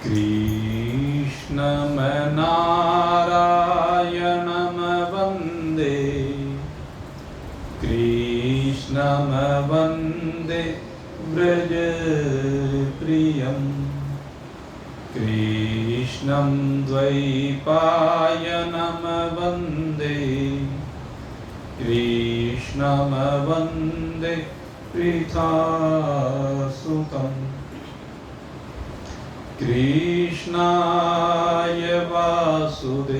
कृष्णं नारायणं वन्दे कृष्णं वन्दे व्रजप्रियं कृष्णं द्वैपायनं वन्दे कृष्णं वन्दे पृथासुतम् कृष्णाय वासुदेवाय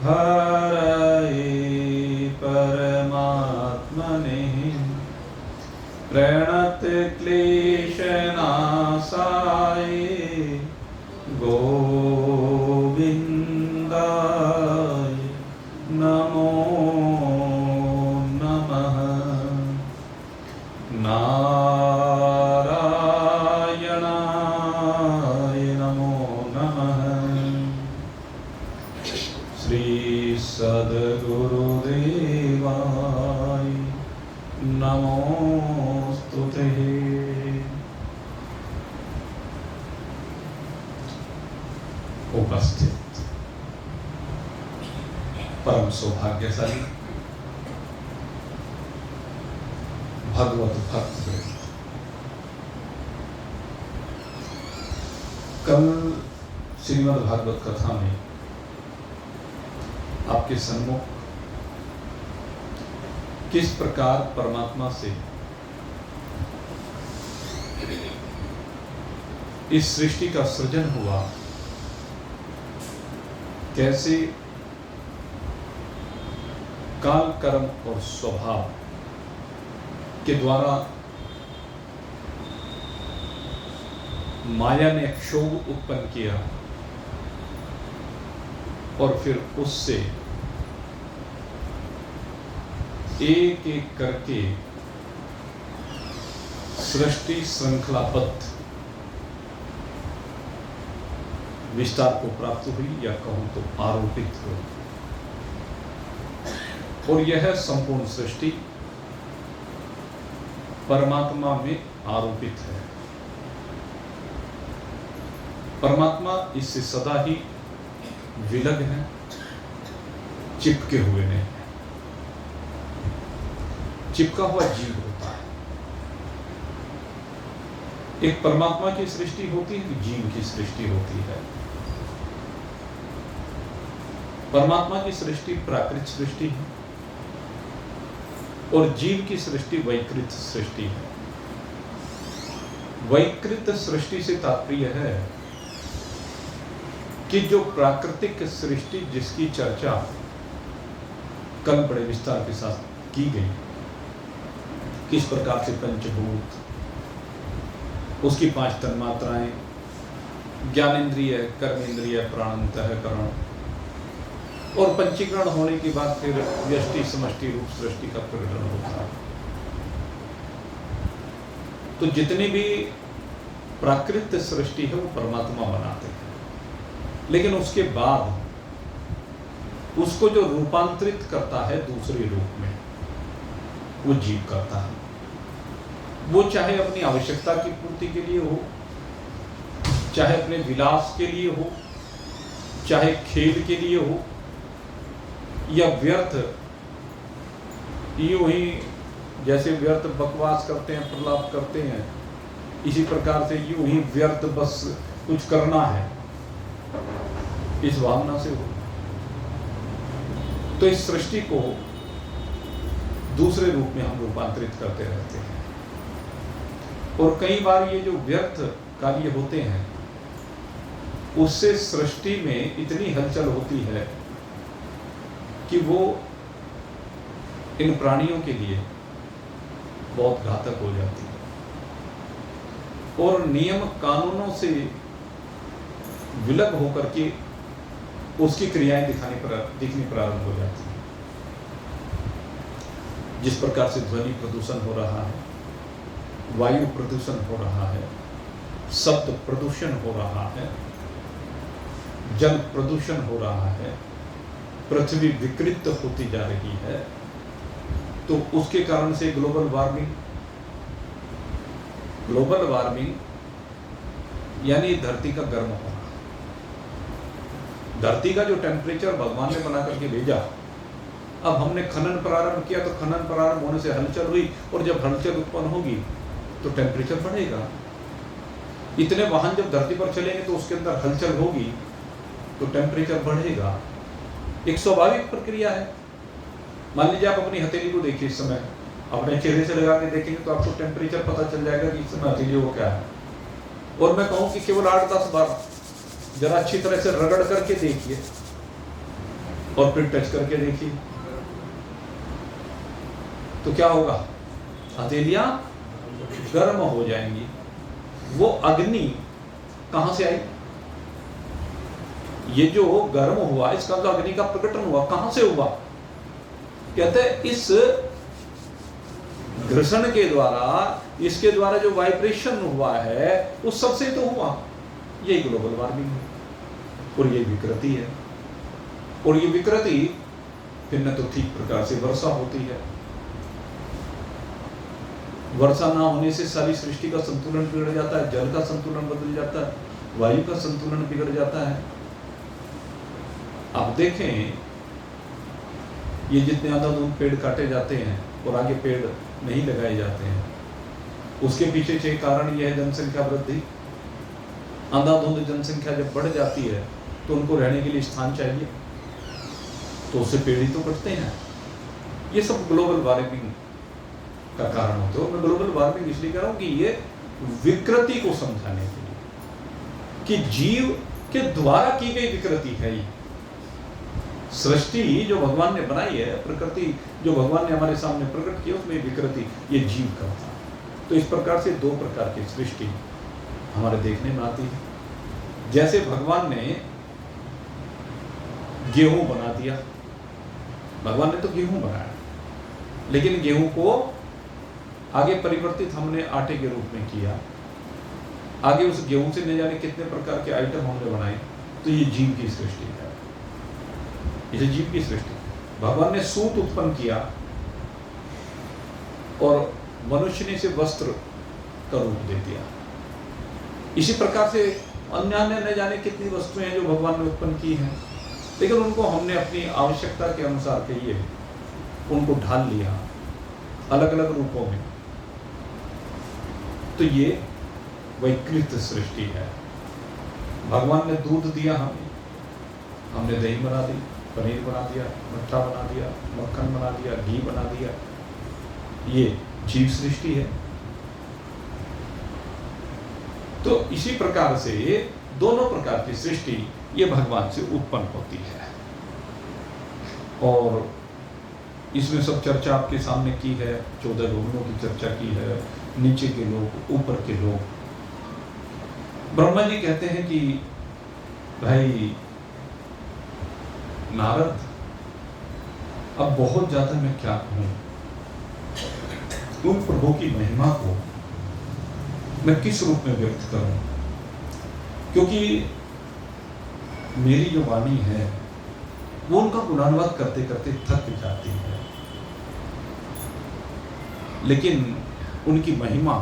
हरये परमात्मने प्रणतक्लेशनाशाय गोविन्दाय नमो नमः। नारायणाय नमो नमः। श्री सद्गुरुदेवाय नमोस्तुते। उपस्थित परम सौभाग्यशाली भगवत भक्त, कल श्रीमद् भागवत कथा में आपके सम्मुख किस प्रकार परमात्मा से इस सृष्टि का सृजन हुआ, कैसे काल, कर्म और स्वभाव के द्वारा माया ने क्षोभ उत्पन्न किया और फिर उससे एक एक करके सृष्टि श्रृंखलाबद्ध विस्तार को प्राप्त हुई, या कहूं तो आरोपित हुई। और यह संपूर्ण सृष्टि परमात्मा में आरोपित है। परमात्मा इससे सदा ही विलग है, चिपके हुए नहीं है। चिपका हुआ जीव होता है। एक परमात्मा की सृष्टि होती है, जीव की सृष्टि होती है। परमात्मा की सृष्टि प्राकृत सृष्टि है और जीव की सृष्टि वैकृत सृष्टि है। वैकृत सृष्टि से तात्पर्य है कि जो प्राकृतिक सृष्टि जिसकी चर्चा कल बड़े विस्तार के साथ की गई, किस प्रकार से पंचभूत, उसकी 5 तन्मात्राएं, ज्ञानेन्द्रिय, कर्मेंद्रिय, प्राणांतःकरण और पंचीकरण होने के बाद फिर व्यष्टि समष्टि रूप सृष्टि का प्रकटन होता है। तो जितनी भी प्राकृत सृष्टि है वो परमात्मा बनाते हैं, लेकिन उसके बाद उसको जो रूपांतरित करता है दूसरे रूप में, वो जीव करता है। वो चाहे अपनी आवश्यकता की पूर्ति के लिए हो, चाहे अपने विलास के लिए हो, चाहे खेल के लिए हो, या व्यर्थ यूं ही जैसे व्यर्थ बकवास करते हैं, प्रलाप करते हैं, इसी प्रकार से यूं ही व्यर्थ बस कुछ करना है, इस भावना से हो। तो इस सृष्टि को दूसरे रूप में हम रूपांतरित करते रहते हैं। और कई बार ये जो व्यर्थ कार्य होते हैं, उससे सृष्टि में इतनी हलचल होती है कि वो इन प्राणियों के लिए बहुत घातक हो जाती है और नियम कानूनों से विलग होकर के उसकी क्रियाएं दिखनी प्रारंभ हो जाती है। जिस प्रकार से ध्वनि प्रदूषण हो रहा है, वायु प्रदूषण हो रहा है, शब्द प्रदूषण हो रहा है, जल प्रदूषण हो रहा है, पृथ्वी विकृत होती जा रही है, तो उसके कारण से ग्लोबल वार्मिंग यानी धरती का गर्म होना। धरती का जो टेम्परेचर भगवान ने बना करके भेजा, अब हमने खनन प्रारंभ किया तो खनन प्रारंभ होने से हलचल हुई, और जब हलचल उत्पन्न होगी तो टेम्परेचर बढ़ेगा। इतने वाहन जब धरती पर चलेंगे तो उसके अंदर हलचल होगी तो टेम्परेचर बढ़ेगा। एक स्वाभाविक प्रक्रिया है। मान लीजिए आप अपनी हथेली को देखिए, इस समय अपने चेहरे से लगा के देखेंगे तो आपको टेम्परेचर पता चल जाएगा कि इस समय हथेली वो क्या है। और मैं कहूँ कि केवल 8-10 बार जरा अच्छी तरह से रगड़ करके देखिए और फिर टच करके देखिए तो क्या होगा, हथेलियां गर्म हो जाएंगी। वो अग्नि कहां से आई? ये जो गर्म हुआ, इसका जो अग्नि का प्रकटन हुआ, कहां से हुआ? कहते हैं इस घर्षण के द्वारा, इसके द्वारा जो वाइब्रेशन हुआ है उस सबसे तो हुआ। ये ग्लोबल वार्मिंग है और ये विकृति है। और ये विकृति फिर न तो ठीक प्रकार से वर्षा होती है, वर्षा ना होने से सारी सृष्टि का संतुलन बिगड़ जाता है, जल का संतुलन बदल जाता है, वायु का संतुलन बिगड़ जाता है। आप देखें, ये जितने अंधाधुंध पेड़ काटे जाते हैं और आगे पेड़ नहीं लगाए जाते हैं, उसके पीछे के कारण यह है जनसंख्या वृद्धि। अंधाधुंध जनसंख्या जब बढ़ जाती है तो उनको रहने के लिए स्थान चाहिए, तो उससे पेड़ ही तो कटते हैं। ये सब ग्लोबल वार्मिंग का कारण होता है। मैं ग्लोबल वार्मिंग इसलिए कह रहा हूं कि ये विकृति को समझाने के लिए, कि जीव के द्वारा की गई विकृति है। ये सृष्टि जो भगवान ने बनाई है, प्रकृति जो भगवान ने हमारे सामने प्रकट की, उसमें विकृति ये जीव करता है। तो इस प्रकार से दो प्रकार की सृष्टि हमारे देखने में आती है। जैसे भगवान ने गेहूं बना दिया, भगवान ने तो गेहूं बनाया, लेकिन गेहूं को आगे परिवर्तित हमने आटे के रूप में किया। आगे उस गेहूं से न जाने कितने प्रकार के आइटम हमने बनाए। तो ये जीव की सृष्टि है, इसे जीव की सृष्टि। भगवान ने सूत उत्पन्न किया और मनुष्य ने इसे वस्त्र का रूप दे दिया। इसी प्रकार से अन्य अन्य न जाने कितनी वस्तुएं हैं जो भगवान ने उत्पन्न की हैं, लेकिन उनको हमने अपनी आवश्यकता के अनुसार कहिए उनको ढाल लिया अलग अलग रूपों में। तो ये वैकृत सृष्टि है। भगवान ने दूध दिया हमें, हमने दही बना दी, पनीर बना दिया, मट्ठा बना दिया, मक्खन बना दिया, घी बना दिया। ये जीव सृष्टि है। तो इसी प्रकार से दोनों प्रकार की सृष्टि ये भगवान से उत्पन्न होती है। और इसमें सब चर्चा आपके सामने की है, 14 लोगों की चर्चा की है, नीचे के लोग, ऊपर के लोग। ब्रह्मा जी कहते हैं कि भाई नारद, अब बहुत ज्यादा मैं क्या कहूं, उन प्रभु की महिमा को मैं किस रूप में व्यक्त करूं, क्योंकि मेरी जो वाणी है वो उनका गुणानुवाद करते करते थक जाती है, लेकिन उनकी महिमा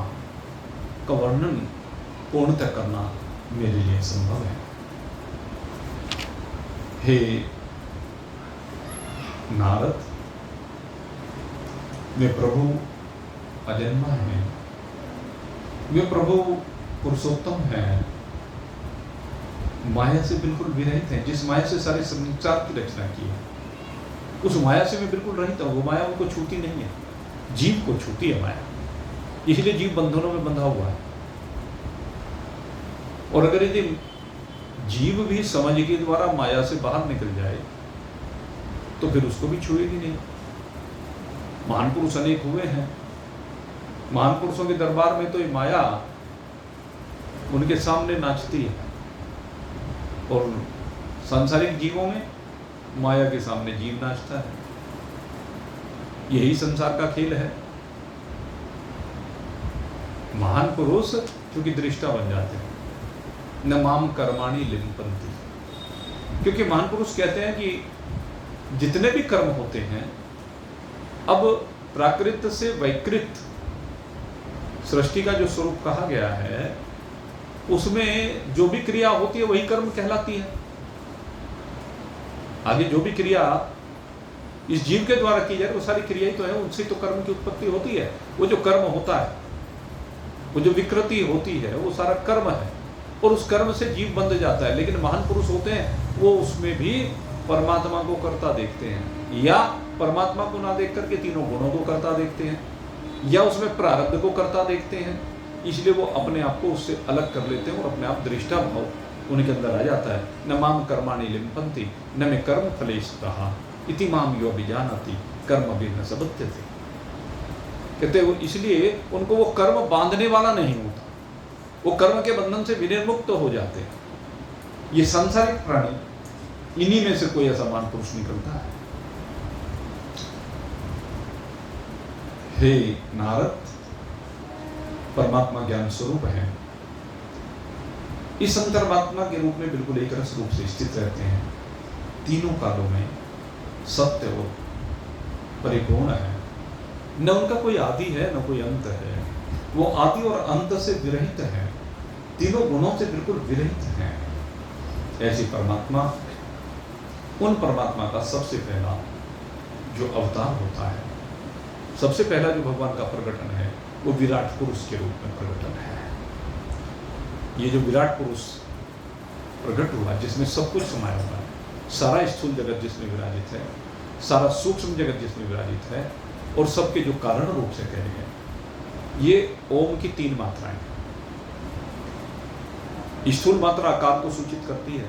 का वर्णन पूर्णतः करना मेरे लिए संभव है। हे नारद, वे प्रभु अजन्मा हैं, वे प्रभु पुरुषोत्तम हैं, माया से बिल्कुल विरहित हैं। जिस माया से सारे संसार की रचना की है, उस माया से मैं बिल्कुल रहित हूं। वो माया उनको छूती नहीं है, जीव को छूती है माया, इसलिए जीव बंधनों में बंधा हुआ है। और अगर यदि जीव भी समझ के द्वारा माया से बाहर निकल जाए तो फिर उसको भी छुएगी नहीं। महान पुरुष अनेक हुए हैं, महान पुरुषों के दरबार में तो ये माया उनके सामने नाचती है, और सांसारिक जीवों में माया के सामने जीव नाचता है। यही संसार का खेल है। महान पुरुष क्योंकि दृष्टा बन जाते हैं, न माम कर्माणि लिम्पन्ति, क्योंकि महान पुरुष कहते हैं कि जितने भी कर्म होते हैं, अब प्राकृत से वैकृत सृष्टि का जो स्वरूप कहा गया है, उसमें जो भी क्रिया होती है वही कर्म कहलाती है। आगे जो भी क्रिया इस जीव के द्वारा की जाए वो सारी क्रिया ही तो है, उनसे तो कर्म की उत्पत्ति होती है। वो जो कर्म होता है, वो जो विकृति होती है, वो सारा कर्म है और उस कर्म से जीव बंध जाता है। लेकिन महान पुरुष होते हैं वो उसमें भी परमात्मा को करता देखते हैं, या परमात्मा को ना देख करके तीनों गुणों को करता देखते हैं, या उसमें प्रारब्ध को करता देखते हैं। इसलिए वो अपने आप को उससे अलग कर लेते हैं और अपने आप दृष्टा भाव उनके अंदर आ जाता है। न माम कर्माणि लिम्पन्ति न मे कर्म फलेस्तः इति माम यो अभिजानाति कर्म भिन्न सबध्यते। कहते वो इसलिए उनको वो कर्म बांधने वाला नहीं होता, वो कर्म के बंधन से विनिर्मुक्त हो जाते हैं। ये सांसारिक प्राणी, इन्हीं में से कोई ऐसा महान पुरुष निकलता है। हे नारद, परमात्मा ज्ञान स्वरूप है, इस अंतर्मात्मा के रूप में बिल्कुल एक रस रूप से स्थित रहते हैं। तीनों कालों में सत्य और परिपूर्ण है, न उनका कोई आदि है न कोई अंत है। वो आदि और अंत से विरहित है, तीनों गुणों से बिल्कुल विरहित है। ऐसी परमात्मा, उन परमात्मा का सबसे पहला जो अवतार होता है, सबसे पहला जो भगवान का प्रकटन है, वो विराट पुरुष के रूप में प्रकटन है। ये जो विराट पुरुष प्रकट हुआ, जिसमें सब कुछ समाया हुआ है, सारा स्थूल जगत जिसमें विराजित है, सारा सूक्ष्म जगत जिसमें विराजित है, और सबके जो कारण रूप से कहे गए, ये ओम की 3 मात्राएं हैं। स्थूल मात्रा आकार को सूचित करती है,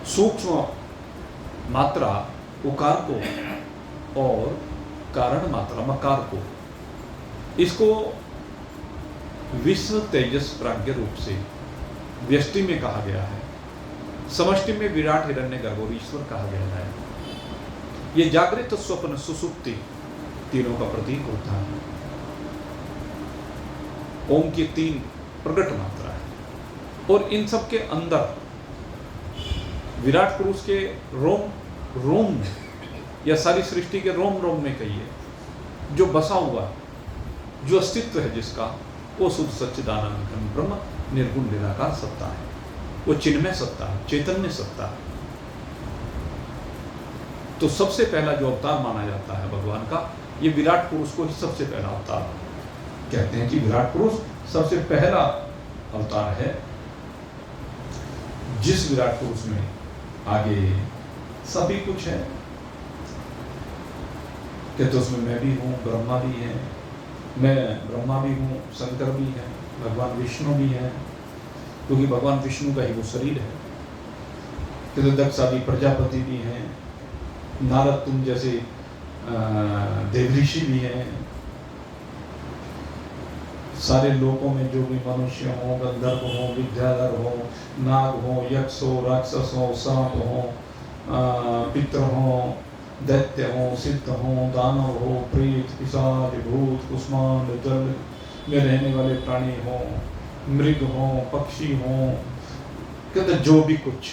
सूक्ष्म मात्रा उकार को, और कारण मात्रा मकार को। इसको विश्व तेजस प्राज्ञ रूप से व्यष्टि में कहा गया है, समष्टि में विराट हिरण्यगर्भ और ईश्वर कहा गया है। ये जागृत स्वप्न सुसुप्ति तीनों का प्रतीक होता है। ओम की 3 प्रकट मात्रा है, और इन सब के अंदर विराट पुरुष के रोम में, या सारी सृष्टि के रोम में कहिए, जो बसा हुआ, जो अस्तित्व है जिसका, वो शुद्ध सच्चिदानंद घन ब्रह्म निर्गुण निराकार सत्ता है। वो चिन्मय सत्ता है, चैतन्य सत्ता है। तो सबसे पहला जो अवतार माना जाता है भगवान का, ये विराट पुरुष को ही सबसे पहला अवतार कहते हैं कि विराट पुरुष सबसे पहला अवतार है। जिस विराट पुरुष में आगे सभी कुछ है, कहते उसमें मैं भी हूँ, ब्रह्मा भी है, मैं ब्रह्मा भी हूँ, शंकर भी है, भगवान विष्णु भी है, क्योंकि भगवान विष्णु का ही वो शरीर है। कहते दक्ष आदि प्रजापति भी हैं, नारद तुम जैसे देवऋषि भी हैं, सारे लोकों में जो भी मनुष्य हो, गंधर्व हो, विद्याधर हो, नाग हो, यक्ष हो, राक्षस हो, सांप हो, पितर हो, दैत्य हो, सिद्ध हो, दानव हो, प्रेत, पिशाच, भूत, कुष्मांड, जल में रहने वाले प्राणी हो, मृग हो, पक्षी हो, कहते जो भी कुछ,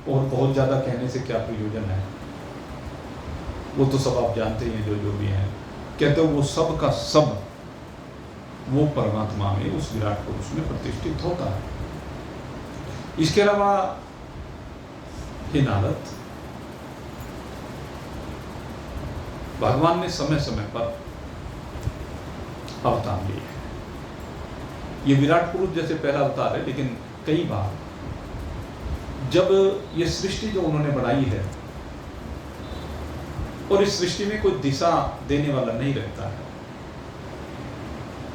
और बहुत ज्यादा कहने से क्या प्रयोजन है, वो तो सब आप जानते ही हैं, जो भी हैं। कहते वो सब का सब वो परमात्मा में, उस विराट पुरुष में प्रतिष्ठित होता है। इसके अलावा हे नारद, भगवान ने समय समय पर अवतार लिए हैं। ये विराट पुरुष जैसे पहला अवतार है, लेकिन कई बार जब ये सृष्टि जो उन्होंने बनाई है, और इस सृष्टि में कोई दिशा देने वाला नहीं रहता है,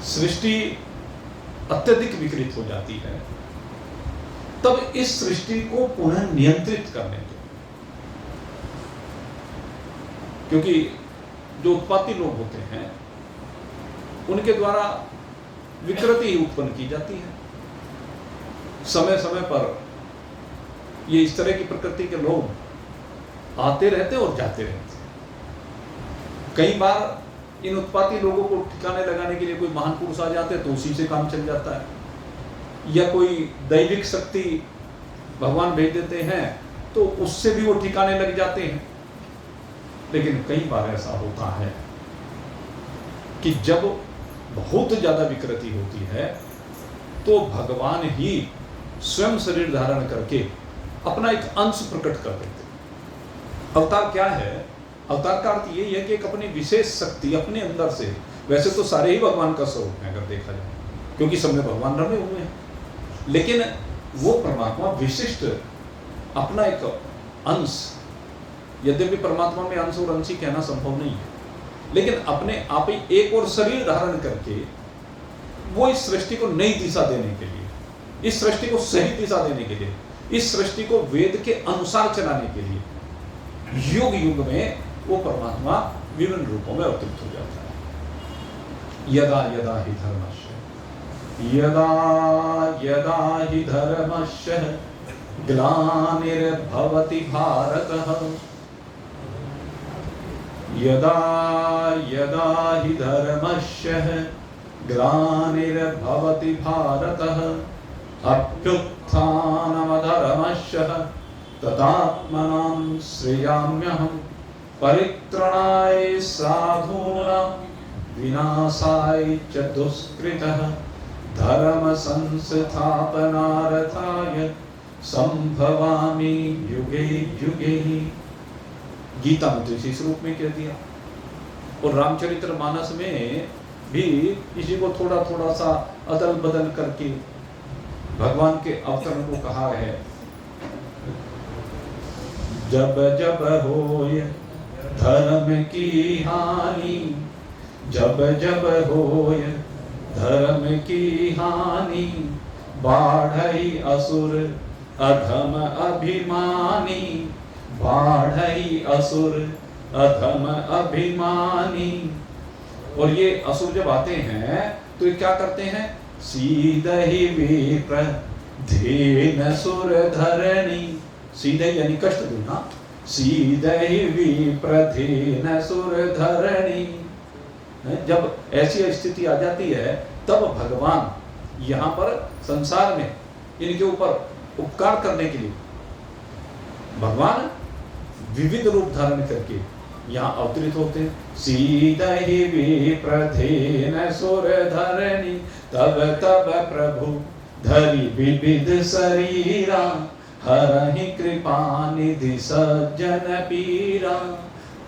सृष्टि अत्यधिक विकृत हो जाती है, तब इस सृष्टि को पुनः नियंत्रित करने के, क्योंकि जो उत्पाती लोग होते हैं उनके द्वारा विकृति ही उत्पन्न की जाती है। समय समय पर ये इस तरह की प्रकृति के लोग आते रहते और जाते रहते। कई बार इन उत्पाती लोगों को ठिकाने लगाने के लिए कोई महान पुरुष आ जाते हैं तो उसी से काम चल जाता है, या कोई दैविक शक्ति भगवान भेज देते हैं तो उससे भी वो ठिकाने लग जाते हैं। लेकिन कई बार ऐसा होता है कि जब बहुत ज्यादा विकृति होती है तो भगवान ही स्वयं शरीर धारण करके अपना एक अंश प्रकट कर देते। अवतार क्या है? अवतार का अर्थ यही है कि एक अपनी विशेष शक्ति अपने अंदर से, वैसे तो सारे ही भगवान का स्वरूप है अगर देखा जाए, क्योंकि सब में भगवान रमे हुए हैं, लेकिन वो परमात्मा विशिष्ट अपना एक अंश, यद्यपि परमात्मा में अंश और अंशी कहना संभव नहीं है, लेकिन अपने आप ही एक और शरीर धारण करके वो इस सृष्टि को नई दिशा देने के लिए, इस सृष्टि को सही दिशा देने के लिए, इस सृष्टि को वेद के अनुसार चलाने के लिए युग युग में वो परमात्मा विभिन्न रूपों में अवतरित हो जाता है। यदा यदा हि धर्मस्य, यदा यदा हि धर्मस्य ग्लानिर्भवति भारतः, यदा यदा हि धर्मस्य ग्लानिर्भवति भारतः अभ्युत्थानमधर्मस्य तदात्मनां श्रेयाम्यहं परित्राणाय साधूनां विनाशाय च दुष्कृतः धर्म संस्थापनार्थाय संभवामि युगे युगे। गीता में तो इसी रूप में कह दिया, और रामचरित्र मानस में भी इसी को थोड़ा थोड़ा सा अदल बदल करके भगवान के अवतरण को कहा है। जब जब होय धर्म की हानि, जब जब होय धर्म की हानि, बाढ़ई असुर अधम अभिमानी, बाढ़ई असुर अधम अभिमानी। और ये असुर जब आते हैं तो ये क्या करते हैं? सीधहि विप्र धीन सुर धरणी, सीधे यानी कष्ट देना, सीधहि विप्र धीन सुर धरणी। जब ऐसी स्थिति आ जाती है तब भगवान यहाँ पर संसार में इनके ऊपर उपकार करने के लिए भगवान विविध रूप धारण करके यहाँ अवतरित होते हैं। सीधहि विप्रधेन सुर धरणी, तब तब प्रभु धरि विविध शरीरा, हरहि कृपा निधि सज्जन पीरा,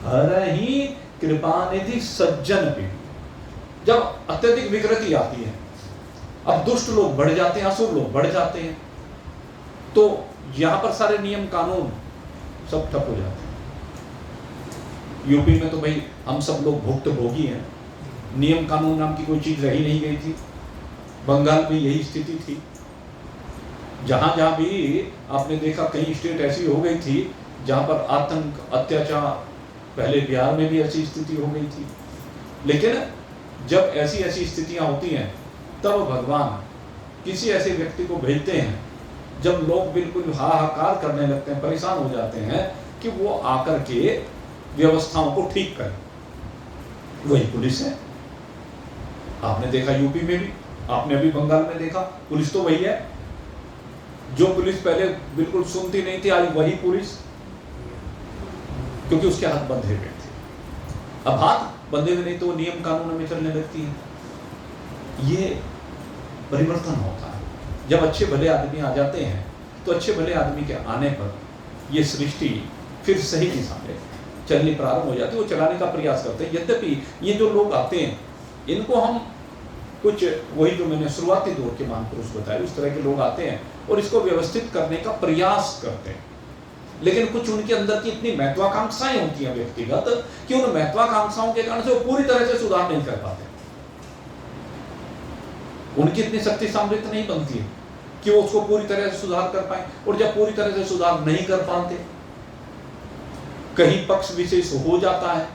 हरहि कृपा निधि सज्जन पीरा। जब अत्यधिक विकृति आती है, अब दुष्ट लोग बढ़ जाते हैं, असुर लोग बढ़ जाते हैं, तो यहाँ पर सारे नियम कानून सब ठप हो जाते हैं। यूपी में तो भाई हम सब लोग भुक्त भोगी हैं, नियम कानून नाम की कोई चीज रही नहीं गई थी। बंगाल में यही स्थिति थी, जहां जहां भी आपने देखा कई स्टेट ऐसी हो गई थी जहां पर आतंक अत्याचार, पहले बिहार में भी ऐसी स्थिति हो गई थी। लेकिन जब ऐसी ऐसी स्थितियां होती हैं तब भगवान किसी ऐसे व्यक्ति को भेजते हैं, जब लोग बिल्कुल हाहाकार करने लगते हैं, परेशान हो जाते हैं, कि वो आकर के व्यवस्थाओं को ठीक करें। वही पुलिस है। आपने देखा यूपी में भी, आपने अभी बंगाल में देखा, पुलिस तो वही है। जो पुलिस पहले बिल्कुल सुनती नहीं थी, आज वही पुलिस, क्योंकि उसके हाथ बंधे हुए थे। अब हाथ बंधे हुए नहीं तो नियम कानून में चलने लगती है। ये परिवर्तन होता है। जब अच्छे भले आदमी आ जाते हैं तो अच्छे भले आदमी के आने पर ये सृष्टि फिर सही दिशा में चलनी प्रारंभ हो जाती है, वो चलाने का प्रयास करते हैं। यद्यपि ये जो लोग आते हैं इनको हम कुछ, वही जो मैंने शुरुआती दौर के महापुरुष बताए, उस तरह के लोग आते हैं और इसको व्यवस्थित करने का प्रयास करते हैं। लेकिन कुछ उनके अंदर की इतनी महत्वाकांक्षाएं होती हैं व्यक्तिगत, कि उन महत्वाकांक्षाओं के कारण से वो पूरी तरह से सुधार नहीं कर पाते। उनकी इतनी शक्ति सामर्थ्य नहीं बनती है कि वो उसको पूरी तरह से सुधार कर पाए। और जब पूरी तरह से सुधार नहीं कर पाते, कहीं पक्ष विशेष हो जाता है,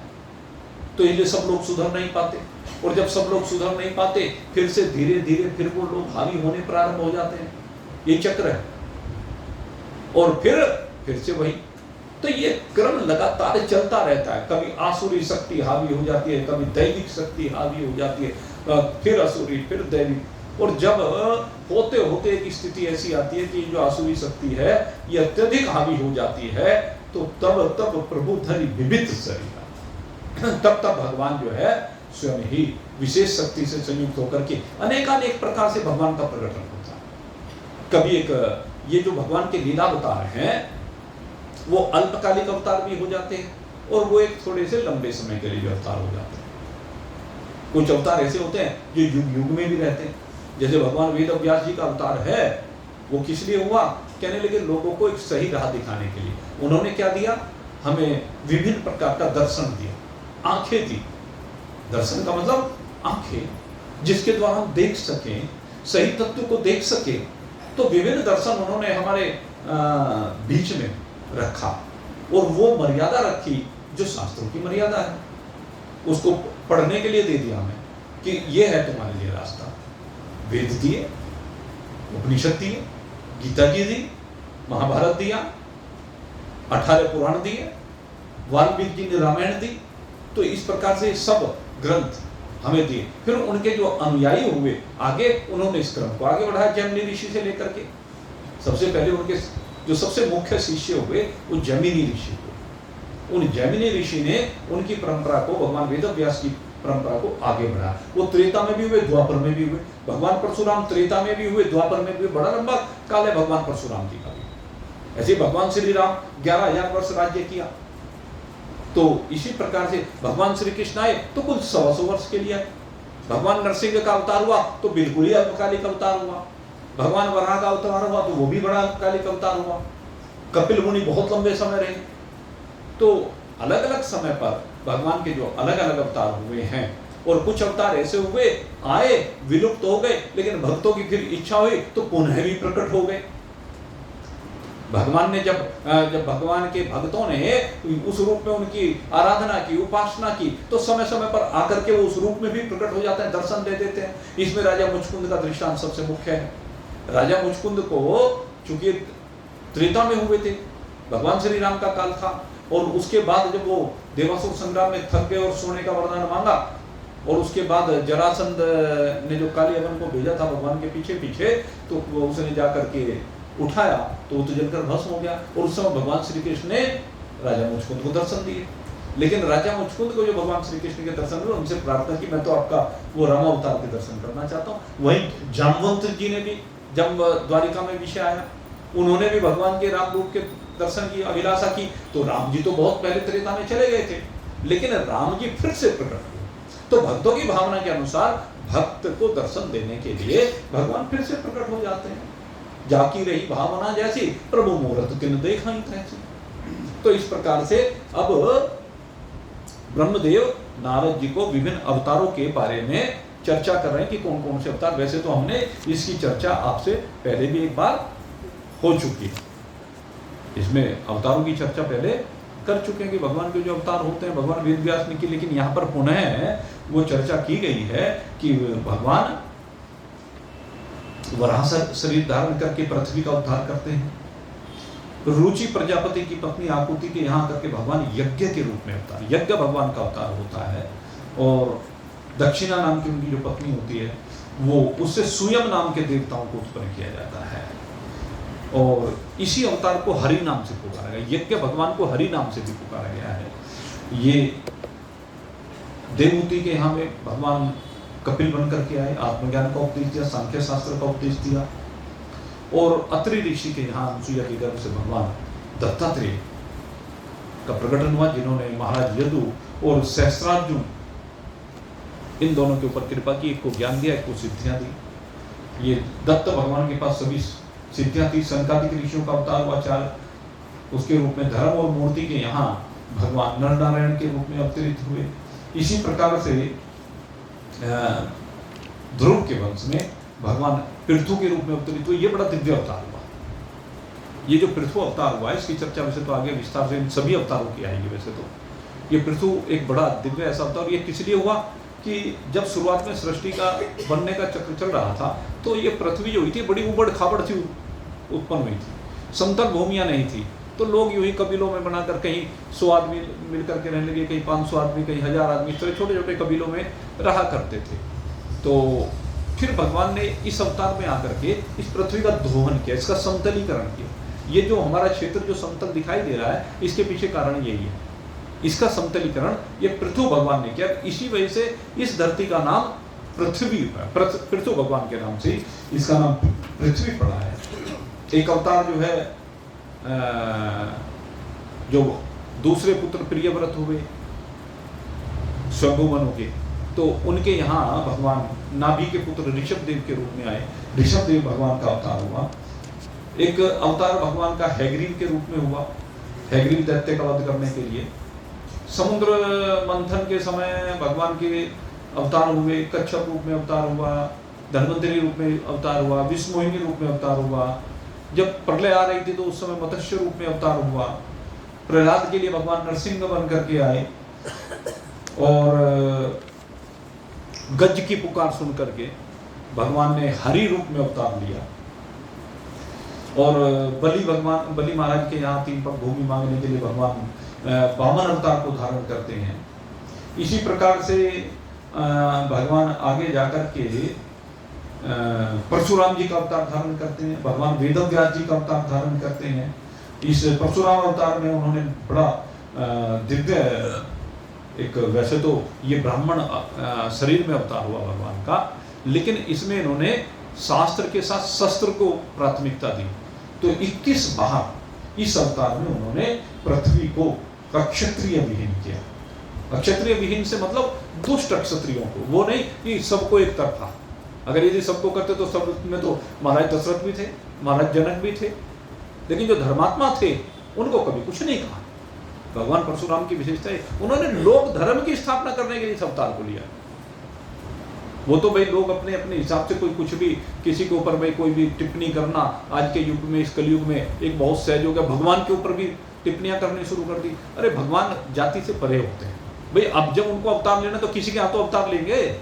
तो इसलिए सब लोग सुधर नहीं पाते। और जब सब लोग सुधर नहीं पाते, फिर से धीरे धीरे फिर वो लोग हावी होने प्रारंभ हो जाते हैं। ये चक्र है। और फिर से वही, तो ये क्रम लगातार चलता रहता है। कभी आसुरी शक्ति हावी हो जाती है, कभी दैविक शक्ति हावी हो जाती है, फिर असुरी, फिर दैविक। और जब होते होते एक स्थिति ऐसी आती है कि जो आसुरी शक्ति है ये अत्यधिक हावी हो जाती है, तो तब प्रभु धरि विविध शरीर, तब भगवान जो है स्वयं ही विशेष शक्ति से संयुक्त होकर के अनेकानेक प्रकार से भगवान का प्रकटन होता है। कभी एक ये जो भगवान के लीला अवतार हैं वो अल्पकालिक अवतार भी हो जाते हैं और वो एक थोड़े से लंबे समय के लिए भी अवतार हो जाते हैं। कुछ अवतार ऐसे होते हैं जो युग युग में भी रहते हैं। जैसे भगवान वेद व्यास जी का अवतार है, वो किस लिए हुआ? कहने लगे लोगों को एक सही राह दिखाने के लिए। उन्होंने क्या दिया? हमें विभिन्न प्रकार का दर्शन दिया, आंखें दी। दर्शन का मतलब आंखें, जिसके द्वारा हम देख सकें, सही तत्व को देख सके। तो विभिन्न दर्शन उन्होंने हमारे बीच में रखा और वो मर्यादा रखी जो शास्त्रों की मर्यादा है, उसको पढ़ने के लिए दे दिया हमें कि ये है तुम्हारे लिए रास्ता। वेद दिए, उपनिषद दिए, गीता जी दी, महाभारत दिया, 18 पुराण दिए, वाल्मीकि जी ने रामायण दी। तो इस प्रकार से सब ग्रंथ हमें दिए। फिर उनके जो अनुयायी हुए आगे, उन्होंने इस क्रम को आगे बढ़ाया जैमिनी ऋषि से लेकर के। सबसे पहले उनके जो सबसे मुख्य शिष्य हुए वो जैमिनी ऋषि हुए। उन जैमिनी ऋषि ने उनकी परंपरा को, भगवान वेद व्यास की परंपरा को आगे बढ़ाया। वो त्रेता में भी हुए, द्वापर में भी हुए। भगवान परशुराम त्रेता में भी हुए, द्वापर में भी हुए। बड़ा लंबा काल है भगवान परशुराम जी का भी। ऐसे भगवान श्री राम 11,000 वर्ष राज्य किया। तो इसी प्रकार से भगवान श्री कृष्ण आए तो कुल 100 वर्ष के लिए आए। भगवान नरसिंह का अवतार हुआ तो बिल्कुल ही अल्पकालिक अवतार हुआ। भगवान वराह का अवतार हुआ तो वो भी बड़ा अल्पकालिक अवतार हुआ। कपिल मुनि बहुत लंबे समय रहे। तो अलग अलग समय पर भगवान के जो अलग अलग अवतार हुए हैं, और कुछ अवतार ऐसे हुए आए, विलुप्त हो गए, लेकिन भक्तों की फिर इच्छा हुई तो पुनः भी प्रकट हो गए। भगवान ने जब भगवान के भक्तों ने उस रूप में उनकी आराधना की, उपासना की, तो समय समय पर आकर के वो उस रूप में भी प्रकट हो जाते हैं, दर्शन दे देते हैं। इसमें राजा मुचकुंद का दृष्टांत सबसे मुख्य है। राजा मुचकुंद को चूंकि त्रेता में हुए थे, भगवान श्री राम का काल था, और उसके बाद जब वो देवासुर संग्राम में थक गए और सोने का वरदान मांगा, और उसके बाद जरासंध ने जो काली अवन को भेजा था भगवान के पीछे पीछे, तो वो उसने जाकर के उठाया तो वो तो जलकर भस्म हो गया। और उस समय भगवान श्री कृष्ण ने राजा मुचकुंद को दर्शन दिए। लेकिन राजा मुचकुंद को जो भगवान श्री कृष्ण के दर्शन हुए, उनसे प्रार्थना की मैं तो आपका वो रामावतार के दर्शन करना चाहता हूँ। वहीं जामवंत जी ने भी जब द्वारिका में विषय आया, उन्होंने भी भगवान के राम रूप के दर्शन की अभिलाषा की। तो राम जी तो बहुत पहले त्रेता में चले गए थे, लेकिन राम जी फिर से प्रकट हुए। तो भक्तों की भावना के अनुसार भक्त को दर्शन देने के लिए भगवान फिर से प्रकट हो जाते हैं। जाकी रही भावना जैसी, प्रभु मूरत तिन देखा ही तैसी। तो इस प्रकार से अब ब्रह्मदेव नारद जी को विभिन्न अवतारों के बारे में चर्चा कर रहे हैं कि कौन कौन से अवतार। वैसे तो हमने इसकी चर्चा आपसे पहले भी एक बार हो चुकी है। इसमें अवतारों की चर्चा पहले कर चुके हैं कि भगवान के जो अवतार होते हैं भगवान वेद व्यास ने की। लेकिन यहाँ पर पुनः वो चर्चा की गई है कि भगवान वराह शरीर धारण करके पृथ्वी का उद्धार करते हैं। रुचि प्रजापति की पत्नी आकुति के यहाँ करके भगवान यज्ञ के रूप में अवतार, यज्ञ भगवान का अवतार होता है। और दक्षिणा नाम की उनकी जो पत्नी होती है, वो उससे सुयम नाम के देवताओं को उत्पन्न किया जाता है। और इसी अवतार को हरि नाम से पुकारा गया, यज्ञ भगवान को हरि नाम से भी पुकारा गया है। ये देवहूति के यहाँ में भगवान कपिल बन करके आए, आत्मज्ञान का उपदेश दिया, सांख्य शास्त्र का उपदेश दिया। और अत्रि ऋषि के यहाँ अनसुईया के गर्भ से भगवान दत्तात्रेय का प्रकटन हुआ, जिन्होंने महाराज यदु और सहस्त्रार्जुन इन दोनों के ऊपर कृपा की। एक को ज्ञान दिया, एक को सिद्धियां दी। ये दत्त भगवान के पास सभी सिद्धियां थी। संकादिक ऋषियों का अवतार हुआ 4, उसके रूप में धर्म और मूर्ति के यहाँ भगवान नर नारायण के रूप में अवतरित हुए। इसी प्रकार से ध्रुव के वंश में भगवान पृथु के रूप में अवतरित हुए। ये बड़ा दिव्य अवतार हुआ। ये जो पृथु अवतार हुआ, इसकी चर्चा वैसे तो आगे विस्तार से इन सभी अवतारों की आएगी। वैसे तो ये पृथु एक बड़ा दिव्य ऐसा अवतार, ये किस लिए हुआ कि जब शुरुआत में सृष्टि का बनने का चक्र चल रहा था, तो ये पृथ्वी जो हुई थी बड़ी उबड़ खाबड़ सी उत्पन्न हुई थी, समतल भूमियाँ नहीं थी। तो लोग यूं ही कबीलों में बनाकर कहीं 100 आदमी मिलकर के रहने लगे, कहीं 500 आदमी, कहीं 1000 आदमी, इस तरह छोटे छोटे कबीलों में रहा करते थे। तो फिर भगवान ने इस अवतार में आकर के इस पृथ्वी का दोहन किया, इसका समतलीकरण किया। ये जो हमारा क्षेत्र जो समतल दिखाई दे रहा है, इसके पीछे कारण यही है इसका समतलीकरण ये पृथु भगवान ने किया। इसी वजह से इस धरती का नाम पृथ्वी, पृथु भगवान के नाम से इसका नाम पृथ्वी पड़ा है। एक अवतार जो है जो दूसरे पुत्र प्रियव्रत हुए स्वयंभुमनु के, तो उनके यहाँ भगवान नाभि के पुत्र ऋषभ देव के रूप में आए। ऋषभ देव भगवान का अवतार हुआ। एक अवतार भगवान का हैग्रीव के रूप में हुआ, हैग्रीव दैत्य का वध करने के लिए। समुद्र मंथन के समय भगवान के अवतार हुए, कच्छप रूप में अवतार हुआ, धन्वंतरी रूप में अवतार हुआ, विष्णुमोहिनी रूप में अवतार हुआ। जब प्रलय आ रही थी तो उस समय मत्स्य रूप में अवतार हुआ। प्रहलाद के लिए भगवान नरसिंह बन करके आए और गज की पुकार सुन करके भगवान ने हरि रूप में अवतार लिया। और बलि महाराज के यहाँ 3 पग भूमि मांगने के लिए भगवान वामन अवतार को धारण करते हैं। इसी प्रकार से भगवान आगे जाकर के परशुराम जी का अवतार धारण करते हैं, भगवान वेदव्यास जी का अवतार धारण करते हैं। इस परशुराम अवतार में उन्होंने बड़ा दिव्य एक, वैसे तो ये ब्राह्मण शरीर में अवतार हुआ भगवान का, लेकिन इसमें इन्होंने शास्त्र के साथ शस्त्र को प्राथमिकता दी। तो 21 बार इस अवतार में उन्होंने पृथ्वी को क्षत्रिय विहीन किया। क्षत्रिय विहीन से मतलब दुष्ट क्षत्रियों को, वो नहीं कि सबको एक तरफा। अगर यदि सबको करते तो सब में तो महाराज दशरथ भी थे, महाराज जनक भी थे, लेकिन जो धर्मात्मा थे उनको कभी कुछ नहीं कहा। भगवान परशुराम की विशेषता है, उन्होंने लोक धर्म की स्थापना करने के लिए इस अवतार को लिया। वो तो भाई लोग अपने अपने हिसाब से कोई कुछ भी, किसी के ऊपर भाई कोई भी टिप्पणी करना, आज के युग में, इस कलयुग में एक बहुत सहज हो गया, भगवान के ऊपर भी टिप्पणियां करनी शुरू कर दी। अरे भगवान जाति से परे होते हैं भाई। अब जब उनको अवतार लेना तो किसी के हाथों अवतार लेंगे।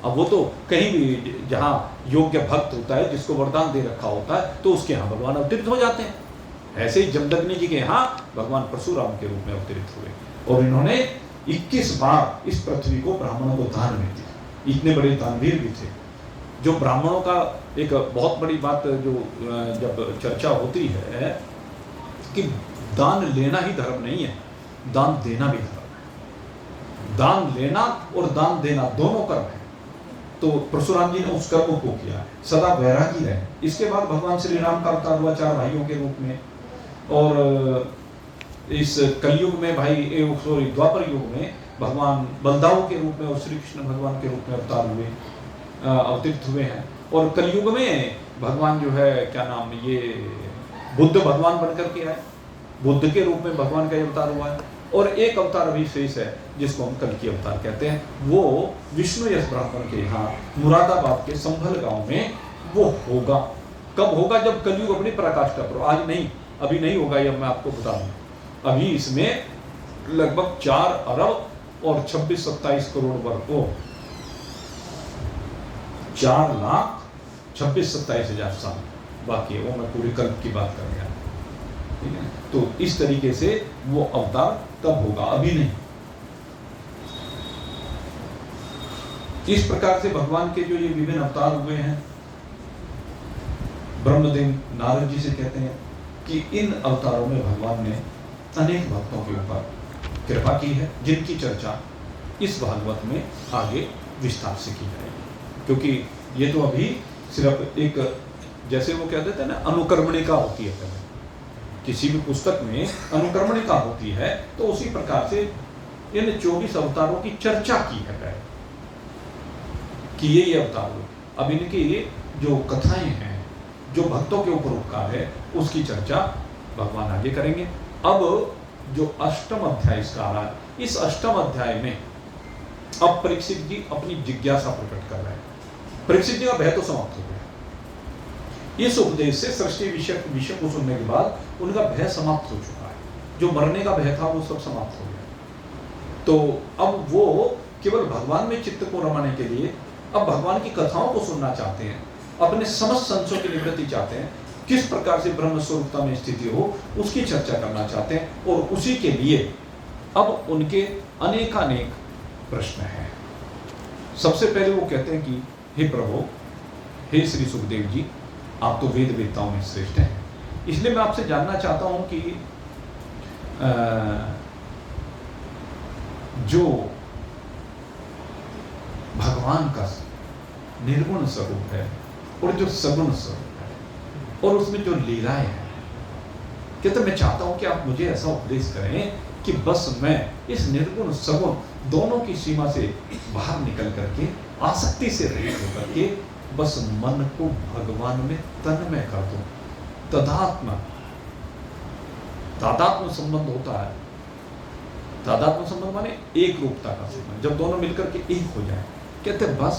अब वो तो कहीं भी जहाँ योग्य भक्त होता है, जिसको वरदान दे रखा होता है, तो उसके यहाँ भगवान अवतरित हो जाते हैं। ऐसे ही जमदग्नि जी के यहाँ भगवान परशुराम के रूप में अवतरित हुए और इन्होंने 21 बार इस पृथ्वी को ब्राह्मणों को दान में दिया। इतने बड़े दानवीर भी थे। जो ब्राह्मणों का एक बहुत बड़ी बात जो जब चर्चा होती है कि दान लेना ही धर्म नहीं है, दान देना भी धर्म है। दान लेना और दान देना दोनों कर्म है। तो परशुराम जी ने उस कर्म को किया, सदा वैरागी रहे। इसके बाद भगवान श्री राम का अवतार हुआ 4 भाइयों के रूप में, और इस कलयुग में द्वापर युग में भगवान बलदाऊ के रूप में और श्री कृष्ण भगवान के रूप में अवतार हुए, अवतरित हुए हैं। और कलयुग में भगवान जो है क्या नाम, ये बुद्ध भगवान बनकर के आए, बुद्ध के रूप में भगवान का अवतार हुआ है। और एक अवतार अभी शेष है जिसको हम कल्कि अवतार कहते हैं, वो विष्णु यश ब्राह्मण के यहाँ मुरादाबाद के संभल गांव में वो होगा। कब होगा? जब कलयुग अपनी पराकाष्ठा पर। आज नहीं, अभी नहीं होगा, ये मैं आपको बता दूं। अभी इसमें लगभग 4 अरब और 26-27 करोड़ वर्ग को 4,26,27,000 साल बाकी है। वो मैं पूरी कल्प की बात कर रहा हूं, ठीक है। तो इस तरीके से वो अवतार तब होगा, अभी नहीं। इस प्रकार से भगवान के जो ये विभिन्न अवतार हुए हैं, ब्रह्मदेव नारद जी से कहते हैं कि इन अवतारों में भगवान ने अनेक भक्तों के ऊपर कृपा की है, जिनकी चर्चा इस भागवत में आगे विस्तार से की जाएगी। क्योंकि ये तो अभी सिर्फ एक, जैसे वो कह देते हैं ना, अनुकर्मणिका होती है। पहले किसी भी पुस्तक में अनुकर्मणिका होती है, तो उसी प्रकार से इन 24 अवतारों की चर्चा की है पहले कि ये अवतार हुए। अब इनकी जो कथाएं हैं, जो भक्तों के ऊपर उपकार है, उसकी चर्चा भगवान आगे करेंगे। अब जो 8वां अध्याय इसका आ रहा है, इस 8वां अध्याय में अब परीक्षित जी अपनी जिज्ञासा प्रकट कर रहे हैं। परीक्षित जी का भय तो समाप्त हो गया। इस उपदेश से सृष्टि विषय को सुनने के बाद उनका भय समाप्त हो चुका है। जो मरने का भय था वो सब समाप्त हो गया। तो अब वो केवल भगवान में चित्त को रमाने के लिए अब भगवान की कथाओं को सुनना चाहते हैं, अपने समस्त संशयों की निवृत्ति चाहते हैं, किस प्रकार से ब्रह्म स्वरूपता में स्थिति हो उसकी चर्चा करना चाहते हैं। और उसी के लिए अब उनके अनेकानेक प्रश्न हैं। सबसे पहले वो कहते हैं कि हे प्रभु, हे श्री सुखदेव जी, आप तो वेद वेदताओं में श्रेष्ठ हैं, इसलिए मैं आपसे जानना चाहता हूं कि जो भगवान का निर्गुण स्वरूप है और जो सगुण स्वरूप है और उसमें जो लीलाएं हैं। कहते मैं चाहता हूं कि आप मुझे ऐसा उपदेश करें कि बस मैं इस निर्गुण सगुण दोनों की सीमा से बाहर निकल करके आसक्ति से रहित होकर के बस मन को भगवान में तन्मय कर दूं। तादात्म्य संबंध होता है। तादात्म्य संबंध माने एक रूपता का संबंध, जब दोनों मिलकर के एक हो जाए। कहते बस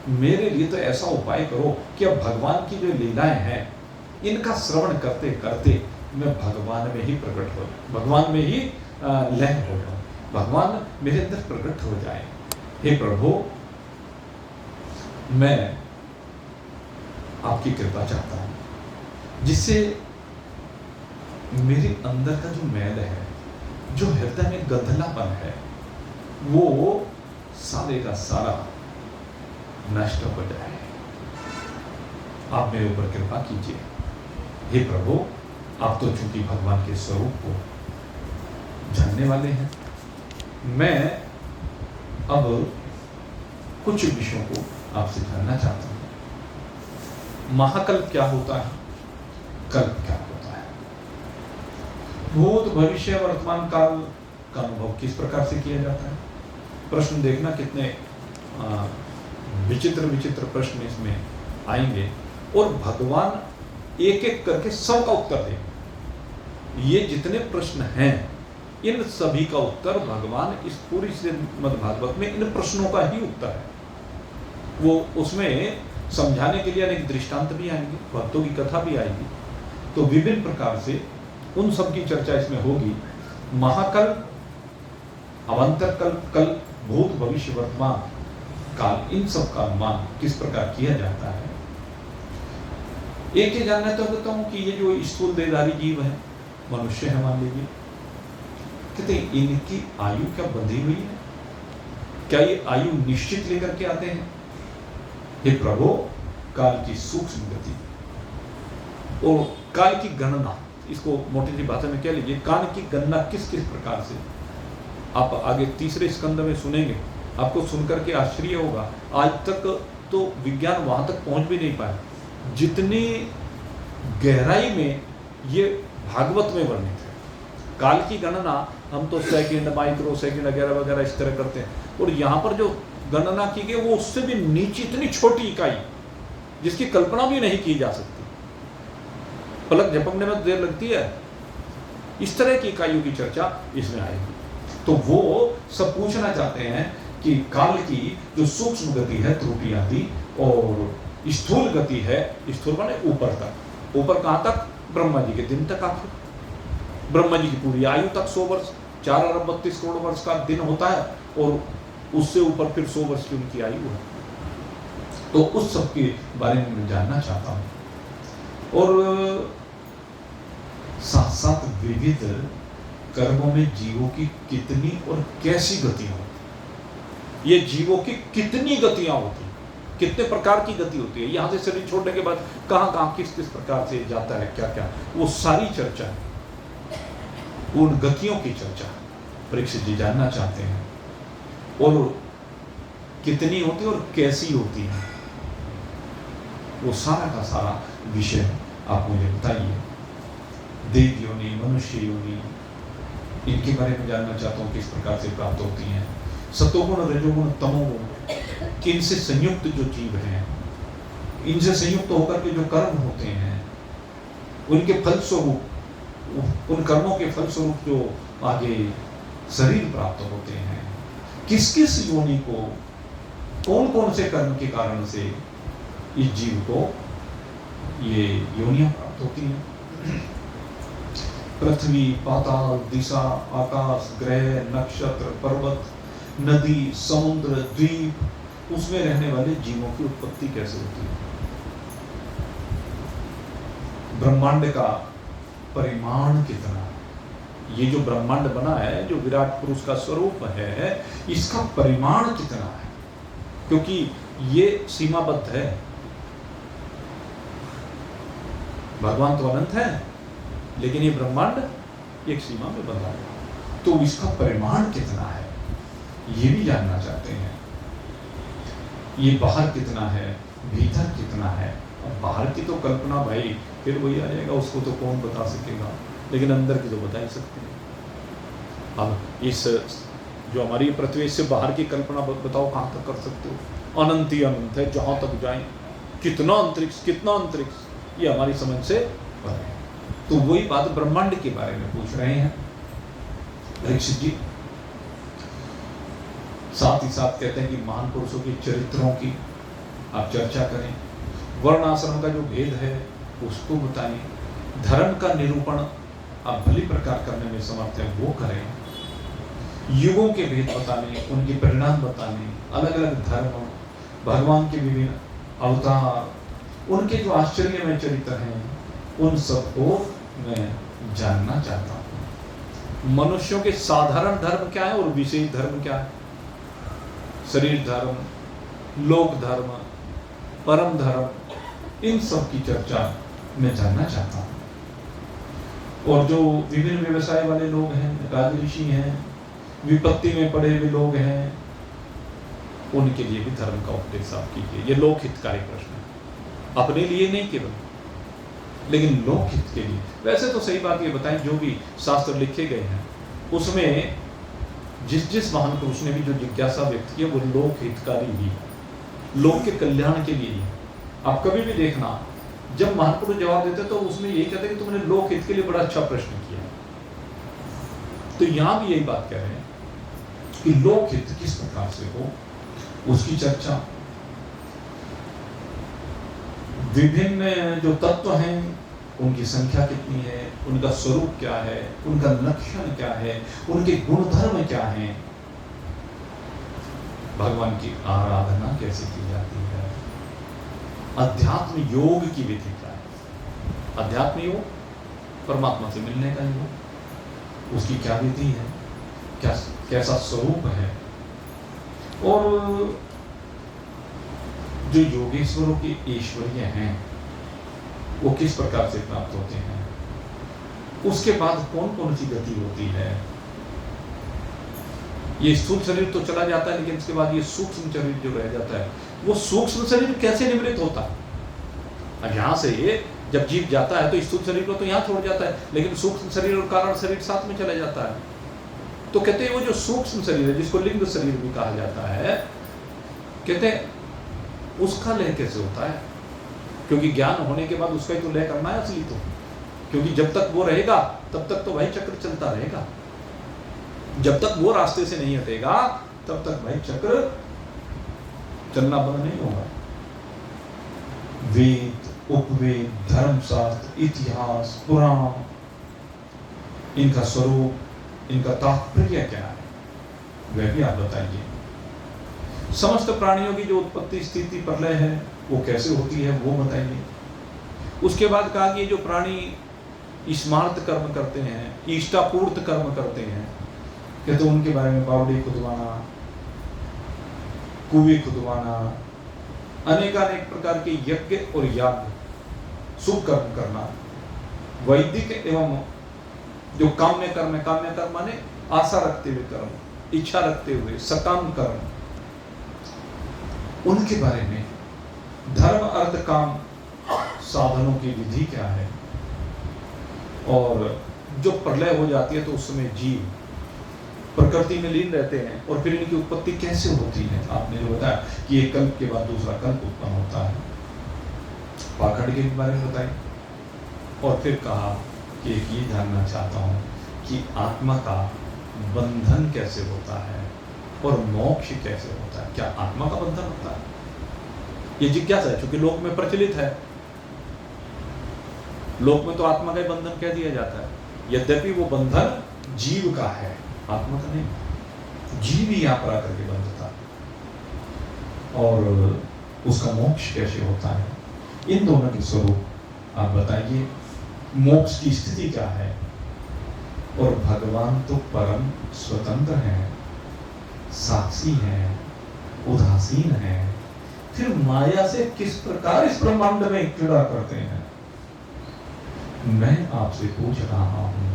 मेरे लिए तो ऐसा उपाय करो कि अब भगवान की जो लीलाएं हैं इनका श्रवण करते करते मैं भगवान में ही प्रकट हो जाऊं, भगवान में ही लय हो जाऊं, भगवान मेरे अंदर प्रकट हो जाए। हे प्रभु, मैं आपकी कृपा चाहता हूं जिससे मेरे अंदर का जो मैल है, जो हृदय में गंधलापन है, वो सारे का सारा नष्ट हो जाए। आप मेरे ऊपर कृपा कीजिए। हे प्रभु, आप तो चूंकि भगवान के स्वरूप को जानने वाले हैं, मैं अब कुछ विषयों को आपसे जानना चाहता हूं। महाकल्प क्या होता है, कल्प क्या होता है, भूत भविष्य वर्तमान काल का अनुभव किस प्रकार से किया जाता है। प्रश्न देखना कितने विचित्र विचित्र प्रश्न इसमें आएंगे और भगवान एक एक करके सबका उत्तर देंगे। ये जितने प्रश्न हैं इन सभी का उत्तर भगवान इस पूरी श्रीमद् भागवत में इन प्रश्नों का ही उत्तर है। वो उसमें समझाने के लिए अनेक दृष्टांत भी आएंगे, भक्तों की कथा भी आएगी। तो विभिन्न प्रकार से उन सब की चर्चा इसमें होगी। महाकल्प, अवंतर कल्प, कल्प, भूत भविष्य वर्तमान काल, इन सब का अनुमान किस प्रकार किया जाता है। एक ये जानना चाहता हूं कि ये जो स्थूल देहधारी जीव है, मनुष्य है मान लीजिए, कहते इनकी आयु क्या बंधी हुई है, क्या ये आयु निश्चित लेकर के आते हैं। हे प्रभु, काल की सूक्ष्म गति और काल की गणना, इसको मोटी सी भाषा में कह लीजिए, काल की गणना किस किस प्रकार से आप आगे तीसरे स्कंद में सुनेंगे। आपको सुनकर के आश्चर्य होगा, आज तक तो विज्ञान वहां तक पहुंच भी नहीं पाया जितनी गहराई में ये भागवत में वर्णित है। काल की गणना हम तो सेकंड, माइक्रो सेकंड वगैरह वगैरह इस तरह करते हैं, और यहाँ पर जो गणना की गई वो उससे भी नीचे, इतनी छोटी इकाई जिसकी कल्पना भी नहीं की जा सकती, पलक झपकने में देर लगती है, इस तरह की इकाइयों की चर्चा इसमें आएगी। तो वो सब पूछना चाहते हैं कि काल की जो सूक्ष्म गति है, त्रुटि आदि, और स्थूल गति है, स्थूल माने ऊपर तक, ऊपर कहाँ तक, ब्रह्मा जी के दिन तक। आखिर ब्रह्मा जी की पूरी आयु तक 100 वर्ष, 4 अरब 32 करोड़ वर्ष का दिन होता है, और उससे ऊपर फिर 100 वर्ष की उनकी आयु है। तो उस सब के बारे में मैं जानना चाहता हूं। और साथ साथ विविध कर्मों में जीवों की कितनी और कैसी गतियां होती, ये जीवों की कितनी गतियां होती, कितने प्रकार की गति होती है, यहां से शरीर छोड़ने के बाद कहां कहां किस किस प्रकार से जाता है, क्या क्या, वो सारी चर्चा है, उन गतियों की चर्चा परीक्षित जी जानना चाहते हैं। और कितनी होती है और कैसी होती है, वो सारा का सारा विषय आप मुझे बताइए। देव योनि, मनुष्य योनि, इनके बारे में जानना चाहता हूँ, किस प्रकार से प्राप्त होती हैं। सतोगुण, रजोगुण, तमोगुण, इनसे संयुक्त जो जीव हैं, इनसे संयुक्त होकर के जो कर्म होते हैं, उनके फलस्वरूप, उन कर्मों के फलस्वरूप जो आगे शरीर प्राप्त होते हैं, किस किस योनि को, कौन कौन से कर्म के कारण से इस जीव को ये योनियां प्राप्त होती हैं। पृथ्वी, पाताल, दिशा, आकाश, ग्रह, नक्षत्र, पर्वत, नदी, समुद्र, द्वीप, उसमें रहने वाले जीवों की उत्पत्ति कैसे होती है। ब्रह्मांड का परिमाण कितना, ये जो ब्रह्मांड बना है, जो विराट पुरुष का स्वरूप है, इसका परिमाण कितना है, क्योंकि ये सीमाबद्ध है। भगवान तो अनंत है, लेकिन ये ब्रह्मांड एक सीमा में बंधा है, तो इसका परिमाण कितना है। ये भी जानना चाहते हैं। ये बाहर कितना है, भीतर कितना है। अब बाहर की तो कल्पना भाई फिर वही आ जाएगा, उसको तो कौन बता सकेगा, लेकिन अंदर की तो बता ही सकते हैं। अब इस जो हमारी पृथ्वी से बाहर की कल्पना बताओ कहाँ तक कर सकते हो? अनंत ही अनंत है, जहाँ तक जाएं। कितना अंतरिक्ष, कितना अंतरिक्ष, ये हमारी समझ से परे है। तो वही बात ब्रह्मांड के बारे में पूछ रहे हैं परीक्षित जी। साथ ही साथ कहते हैं कि महान पुरुषों के चरित्रों की आप चर्चा करें, वर्ण आश्रम का जो भेद है उसको बताएं, धर्म का निरूपण आप भली प्रकार करने में समर्थ हैं वो करें, युगों के भेद बताने, उनके परिणाम बताने, अलग अलग धर्म, भगवान के विभिन्न अवतार, उनके जो आश्चर्यमय चरित्र हैं, उन सबको मैं जानना चाहता हूँ। मनुष्यों के साधारण धर्म क्या है और विशेष धर्म क्या है, शरीर धर्म, लोक धर्म, परम धर्म, इन सब की चर्चा मैं जानना चाहता हूँ। और जो विभिन्न व्यवसाय वाले लोग हैं, राजऋषि हैं, विपत्ति में पड़े हुए लोग हैं, उनके लिए भी धर्म का उपदेश आप कीजिए। ये लोकहितकारी प्रश्न है, अपने लिए नहीं केवल, लेकिन लोकहित के लिए। वैसे तो सही बात ये बताएं, जो भी शास्त्र लिखे गए हैं उसमें जिस महान पुरुष ने भी जो जिज्ञासा व्यक्त की है वो लोकहितकारी ही, लोक के कल्याण के लिए ही। आप कभी भी देखना, जब महान पुरुष जवाब देते तो उसमें यही कहते कि तुमने लोकहित के लिए बड़ा अच्छा प्रश्न किया। तो यहां भी यही बात कह रहे हैं कि लोकहित किस प्रकार से हो, उसकी चर्चा। विभिन्न जो तत्व हैं उनकी संख्या कितनी है, उनका स्वरूप क्या है, उनका लक्षण क्या है, उनके गुणधर्म क्या हैं, भगवान की आराधना कैसे की जाती है, अध्यात्म योग की विधि क्या है। अध्यात्म योग परमात्मा से मिलने का योग, उसकी क्या विधि है, क्या कैसा स्वरूप है, और जो योगेश्वरों के ऐश्वर्य हैं वो किस प्रकार से प्राप्त होते हैं, उसके बाद कौन कौन सी गति होती है। ये स्थूल शरीर तो चला जाता है, लेकिन इसके बाद ये सूक्ष्म शरीर जो रह जाता है, वो सूक्ष्म शरीर कैसे निवृत्त होता है। अब यहाँ से जब जीव जाता है तो स्थूल शरीर को तो यहाँ छोड़ जाता है, लेकिन सूक्ष्म शरीर और कारण शरीर साथ में चला जाता है। तो कहते हैं वो जो सूक्ष्म शरीर है, जिसको लिंग शरीर भी कहा जाता है, कहते हैं उसका लय कैसे होता है, क्योंकि ज्ञान होने के बाद उसका ही तो लय करना है असली तो, क्योंकि जब तक वो रहेगा तब तक तो भाई चक्र चलता रहेगा, जब तक वो रास्ते से नहीं हटेगा तब तक भाई चक्र चलना बंद नहीं होगा। वेद, उपवेद, धर्मशास्त्र, इतिहास, पुराण, इनका स्वरूप, इनका तात्पर्य क्या है, वह भी आप बताइए। समस्त प्राणियों की जो उत्पत्ति, स्थिति, प्रलय है वो कैसे होती है वो बताइए। उसके बाद कहा कि ये जो प्राणी स्मार्त कर्म करते हैं, इष्टापूर्त कर्म करते हैं, कहते तो उनके बारे में बावड़ी खुदवाना, कुएं खुदवाना, अनेकानेक प्रकार के यज्ञ और याग, शुभ कर्म करना, वैदिक एवं जो काम्य कर्म है, काम्य कर्म माने आशा रखते हुए कर्म, इच्छा रखते हुए सकाम कर्म, उनके बारे में धर्म अर्थ काम साधनों की विधि क्या है, और जो प्रलय हो जाती है तो उस समय जीव प्रकृति में लीन रहते हैं, और फिर इनकी उत्पत्ति कैसे होती है। आपने जो बताया कि एक कल्प के बाद दूसरा कल्प उत्पन्न होता है, पाखंड के बारे में बताएं। और फिर कहा कि एक ये जानना चाहता हूँ कि आत्मा का बंधन कैसे होता है और मोक्ष कैसे होता है। क्या आत्मा का बंधन होता है, ये जिज्ञासा है, क्योंकि लोक में प्रचलित है। लोक में तो आत्मा का बंधन कह दिया जाता है, यद्यपि वो बंधन जीव का है, आत्मा का नहीं। जीव ही यहाँ पर आकर के बंधता है, और उसका मोक्ष कैसे होता है, इन दोनों के स्वरूप आप बताइए। मोक्ष की स्थिति क्या है, और भगवान तो परम स्वतंत्र है, साक्षी है, उदासीन है, फिर माया से किस प्रकार इस ब्रह्मांड में क्रीड़ा करते हैं। मैं आपसे पूछ रहा हूं,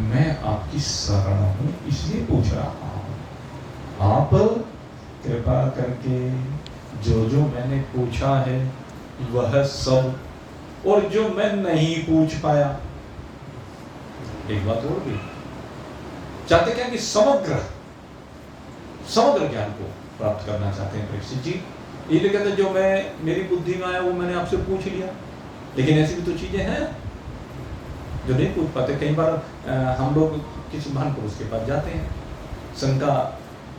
मैं आपकी शरण हूं, इसलिए पूछ रहा हूं। आप कृपा करके जो मैंने पूछा है वह सब, और जो मैं नहीं पूछ पाया, एक बात और भी चाहते क्या कि समग्र ज्ञान को प्राप्त करना चाहते हैं परीक्षित जी। इसलिए कहते जो मैं मेरी बुद्धि में आया वो मैंने आपसे पूछ लिया, लेकिन ऐसी भी तो चीजें हैं जो नहीं पूछ पाते। कई बार हम लोग किसी महान पुरुष के पास जाते हैं शंका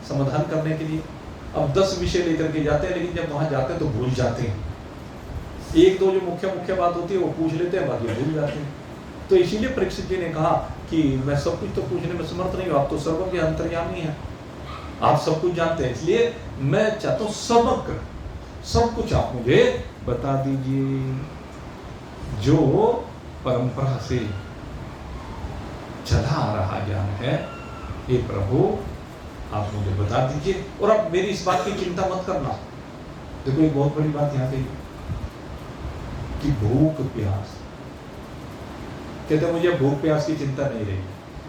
समाधान करने के लिए, अब 10 विषय लेकर के जाते हैं, लेकिन जब वहां जाते हैं तो भूल जाते हैं। एक दो जो मुख्य बात होती है वो पूछ लेते हैं, बाकी भूल जाते हैं। तो इसीलिए परीक्षित जी ने कहा कि मैं सब कुछ तो पूछने में समर्थ नहीं हूँ, आप तो सर्वज्ञ अंतर्यामी हैं, आप सब कुछ जानते हैं, इसलिए मैं चाहता हूँ समग्र सब कुछ आप मुझे बता दीजिए। जो परंपरा से चला आ रहा ज्ञान है, हे प्रभु आप मुझे बता दीजिए, और आप मेरी इस बात की चिंता मत करना। देखो एक बहुत बड़ी बात यहाँ पे कि भूख प्यास, कहते मुझे भूख प्यास की चिंता नहीं रही,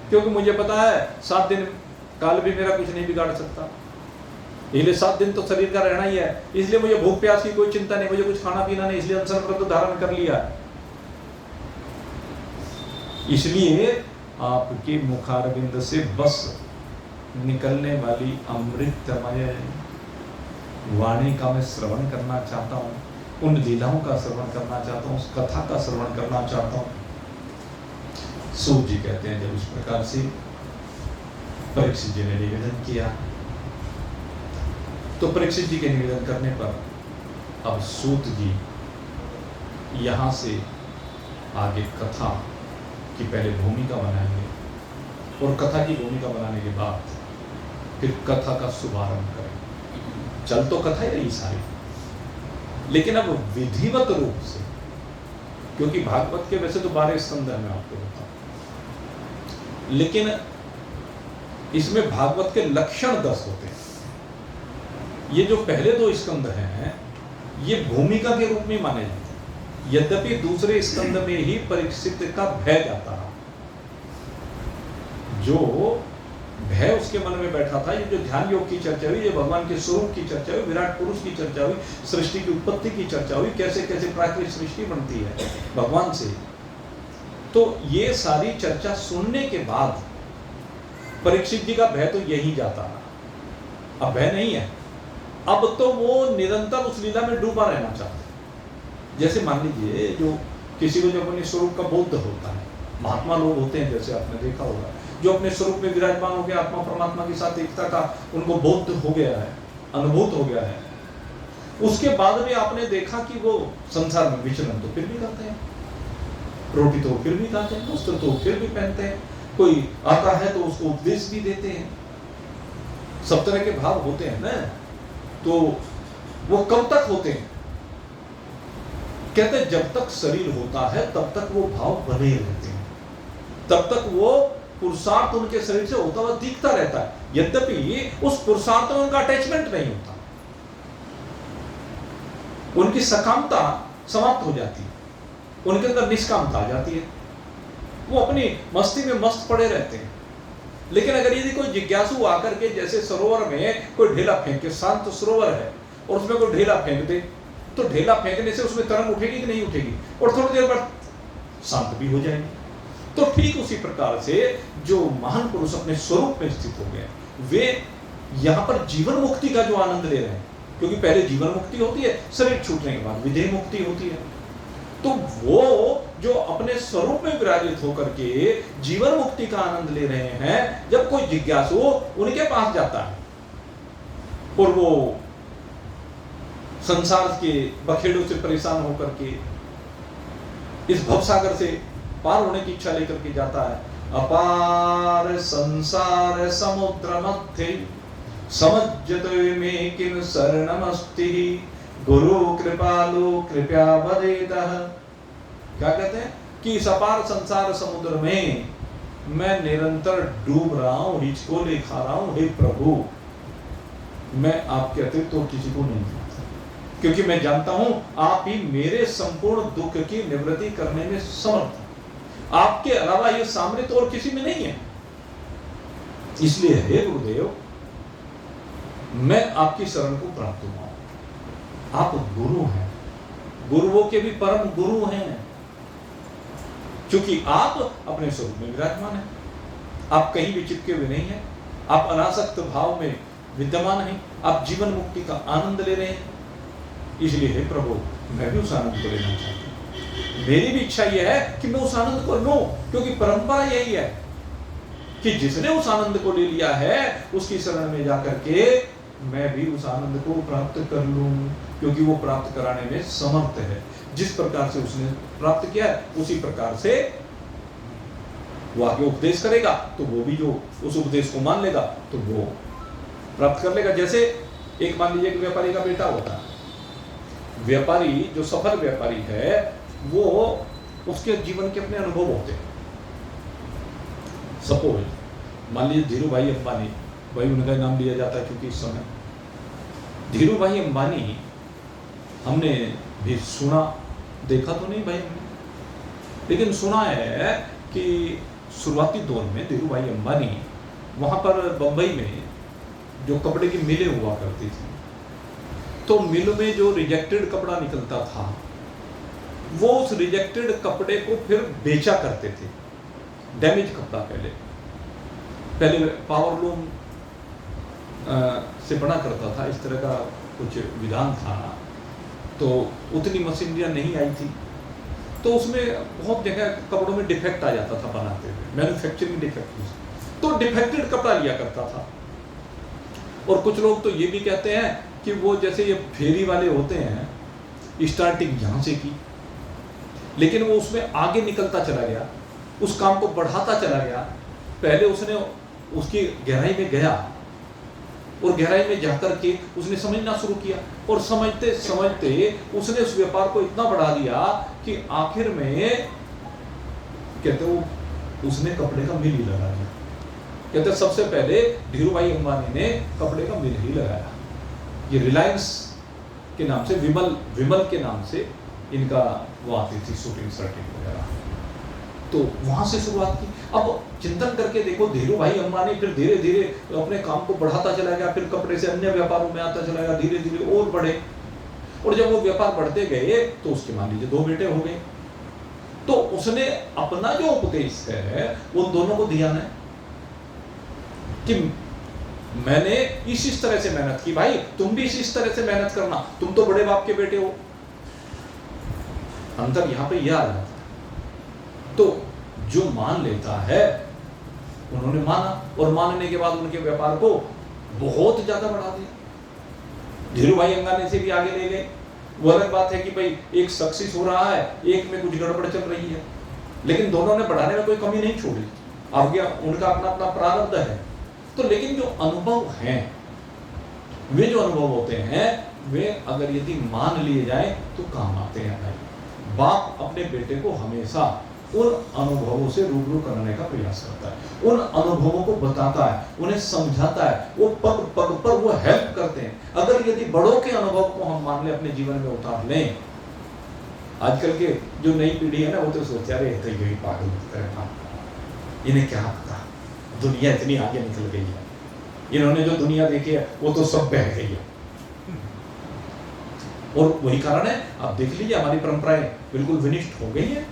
क्योंकि मुझे पता है 7 दिन काल भी मेरा कुछ नहीं बिगाड़ सकता, इसलिए 7 दिन तो शरीर का रहना ही है, इसलिए मुझे भूख प्यास की कोई चिंता नहीं, मुझे कुछ खाना पीना नहीं, इसलिए अनशन व्रत तो धारण कर लिया। इसलिए आपके मुखारविंद से बस निकलने वाली अमृतमय वाणी का मैं श्रवण करना चाहता हूँ, उन लीलाओं का श्रवण करना चाहता हूँ, उस कथा का श्रवण करना चाहता हूँ। सूत जी कहते हैं जब इस प्रकार से परीक्षित जी ने निवेदन किया, तो परीक्षित जी के निवेदन करने पर अब सूत जी यहां से आगे कथा की पहले भूमिका बनाएंगे, और कथा की भूमिका बनाने के बाद फिर कथा का शुभारंभ करेंगे। चल तो कथा ही रही सारी, लेकिन अब विधिवत रूप से, क्योंकि भागवत के वैसे तो 12 स्कंद है, मैं आपको बताऊं, लेकिन इसमें भागवत के लक्षण 10 होते हैं। ये जो पहले 2 स्कंद हैं ये भूमिका के रूप में माने जाते हैं, यद्यपि दूसरे स्कंद में ही परीक्षित का भय जाता है, जो भय उसके मन में बैठा था। ये जो ध्यान योग की चर्चा हुई, ये भगवान के स्वरूप की चर्चा हुई, विराट पुरुष की चर्चा हुई, सृष्टि की उत्पत्ति की चर्चा हुई, कैसे कैसे प्राकृतिक सृष्टि बनती है भगवान से, तो ये सारी चर्चा सुनने के बाद परीक्षित जी का भय तो यही जाता रहा। अब भय नहीं है, अब तो वो निरंतर उस लीला में डूबा रहना चाहते। जैसे मान लीजिए जो किसी को जो अपने स्वरूप का बोध होता है, महात्मा लोग होते हैं जैसे आपने देखा होगा, जो अपने स्वरूप में विराजमान हो गया, आत्मा परमात्मा के साथ एकता का उनको बोध हो गया है, अनुभूत हो गया है, उसके बाद में आपने देखा कि वो संसार में विचरण तो फिर भी करते हैं, रोटी तो फिर भी खाते हैं, वस्त्र तो फिर भी पहनते हैं, कोई आता है तो उसको उपदेश भी देते हैं, सब तरह के भाव होते हैं ना। तो वो कब तक होते हैं? कहते हैं जब तक शरीर होता है तब तक वो भाव बने रहते हैं, तब तक वो पुरुषार्थ उनके शरीर से होता हुआ दिखता रहता है, यद्यपि उस पुरुषार्थ में उनका अटैचमेंट नहीं होता, उनकी सकामता समाप्त हो जाती है, उनके अंदर निष्कामता आ जाती है, वो अपनी मस्ती में मस्त पड़े रहते हैं। लेकिन अगर यदि कोई जिज्ञासु आकर के जैसे सरोवर में कोई ढेला फेंक के, शांत सरोवर है और उसमें कोई ढेला फेंक दे, तो ढेला फेंकने से उसमें तरंग उठेगी कि नहीं उठेगी, और थोड़ी देर बाद शांत भी हो जाएगी। तो ठीक उसी प्रकार से जो महान पुरुष अपने स्वरूप में स्थित हो गए, वे यहाँ पर जीवन मुक्ति का जो आनंद ले रहे हैं, क्योंकि पहले जीवन मुक्ति होती है, शरीर छूटने के बाद विदेह मुक्ति होती है, तो वो जो अपने स्वरूप में विराजित होकर के जीवन मुक्ति का आनंद ले रहे हैं, जब कोई जिज्ञासु उनके पास जाता है और वो संसार के बखेड़ों से परेशान होकर के इस भवसागर से पार होने की इच्छा लेकर के जाता है, अपार संसार समुद्र मध्य समज्जते में किम शरणमस्ति गुरु कृपालु कृपया वदेतः। क्या कहते हैं कि इस अपार संसार समुद्र में मैं निरंतर डूब रहा हूं, हिचकोले खा रहा हूं, हे प्रभु मैं आपके अतिरिक्त तो किसी को नहीं जानता, क्योंकि मैं जानता हूं आप ही मेरे संपूर्ण दुख की निवृत्ति करने में समर्थ हैं, आपके अलावा ये सामर्थ्य और किसी में नहीं है। इसलिए हे गुरुदेव मैं आपकी शरण को प्राप्त हुआ हूं। आप गुरु हैं, गुरुओं के भी परम गुरु हैं, क्योंकि आप अपने स्वरूप में विराजमान हैं, आप कहीं भी चिपके हुए नहीं हैं, आप अनासक्त भाव में विद्यमान हैं, आप जीवन मुक्ति का आनंद ले रहे हैं। इसलिए हे प्रभु, मैं भी उस आनंद को लेना चाहता हूं। मेरी भी इच्छा यह है कि मैं उस आनंद को लूं, क्योंकि परंपरा यही है कि जिसने उस आनंद को ले लिया है उसकी शरण में जाकर के मैं भी उस आनंद को प्राप्त कर लूं, क्योंकि वो प्राप्त कराने में समर्थ है। जिस प्रकार से उसने प्राप्त किया है उसी प्रकार से वो आगे उपदेश करेगा, तो वो भी जो उस उपदेश को मान लेगा तो वो प्राप्त कर लेगा। जैसे एक मान लीजिए कि व्यापारी का बेटा होता है, व्यापारी जो सफल व्यापारी है वो उसके जीवन के अपने अनुभव होते हैं। सपोज मान लीजिए धीरू भाई अंबानी, भाई उनका नाम लिया जाता है क्योंकि इस समय धीरू भाई अंबानी हमने भी सुना, देखा तो नहीं भाई हमने, लेकिन सुना है कि शुरुआती दौर में धीरू भाई अंबानी वहां पर बंबई में जो कपड़े की मिलें हुआ करती थी, तो मिल में जो रिजेक्टेड कपड़ा निकलता था वो उस रिजेक्टेड कपड़े को फिर बेचा करते थे। डैमेज कपड़ा पहले पावरलूम से बना करता था, इस तरह का कुछ विधान था, तो उतनी मशीनरियां नहीं आई थी, तो उसमें बहुत जगह कपड़ों में डिफेक्ट आ जाता था बनाते हुए, मैन्युफैक्चरिंग डिफेक्ट, तो डिफेक्टेड कपड़ा लिया करता था। और कुछ लोग तो ये भी कहते हैं कि वो जैसे ये फेरी वाले होते हैं, स्टार्टिंग यहाँ से की, लेकिन वो उसमें आगे निकलता चला गया, उस काम को बढ़ाता चला गया। पहले उसने उसकी गहराई में गया और गहराई में जाकर के उसने समझना शुरू किया, और समझते समझते उसने उस व्यापार को इतना बढ़ा दिया कि आखिर में कहते वो उसने कपड़े का मिल ही लगा दिया। कहते सबसे पहले धीरू भाई अंबानी ने कपड़े का मिल ही लगाया। ये रिलायंस के नाम से, विमल के नाम से इनका वो आती थी शूटिंग शर्टिंग वगैरह, तो वहां से शुरुआत की। अब चिंतन करके देखो, धीरू भाई अंबानी फिर धीरे धीरे अपने काम को बढ़ाता चला गया, फिर कपड़े से अन्य व्यापारों में आता चला गया, धीरे धीरे और बढ़े, और जब वो व्यापार बढ़ते गए तो उसके मान लीजिए 2 बेटे हो गए। तो उसने अपना जो उपदेश है वो दोनों को दिया है कि मैंने इस तरह से मेहनत की, भाई तुम भी इस तरह से मेहनत करना, तुम तो बड़े बाप के बेटे हो। अंतर यहां पे यह आ जाता है। तो जो मान लेता है, उन्होंने माना, और मानने के बाद उनके व्यापार को बहुत ज्यादा बढ़ा दिया, धीरू भाई अंबानी से भी आगे ले गए। वो अलग बात है कि भाई एक सक्सेस हो रहा है, एक में कुछ गड़बड़ चल रही है, लेकिन दोनों ने बढ़ाने में कोई कमी नहीं छोड़ी, आगे उनका अपना अपना प्रारब्ध है। तो लेकिन जो अनुभव हैं, वे जो अनुभव होते हैं वे अगर यदि मान लिए जाए तो काम आते हैं। भाई बाप अपने बेटे को हमेशा उन अनुभवों से रूबरू कराने का प्रयास करता है, उन अनुभवों को बताता है, उन्हें समझाता है, वो पग पग पर वो हेल्प करते हैं। अगर यदि बड़ों के अनुभव को हम मान लें, अपने जीवन में उतार लें, आजकल के जो नई पीढ़ी है ना, वो तो सोचते हैं यही पागल है, इन्हें क्या पता, दुनिया इतनी आगे निकल गई है, इन्होंने जो दुनिया देखी है वो तो सब बह गई है। और वही कारण है, आप देख लीजिए हमारी परंपराएं बिल्कुल विनिष्ट हो गई है,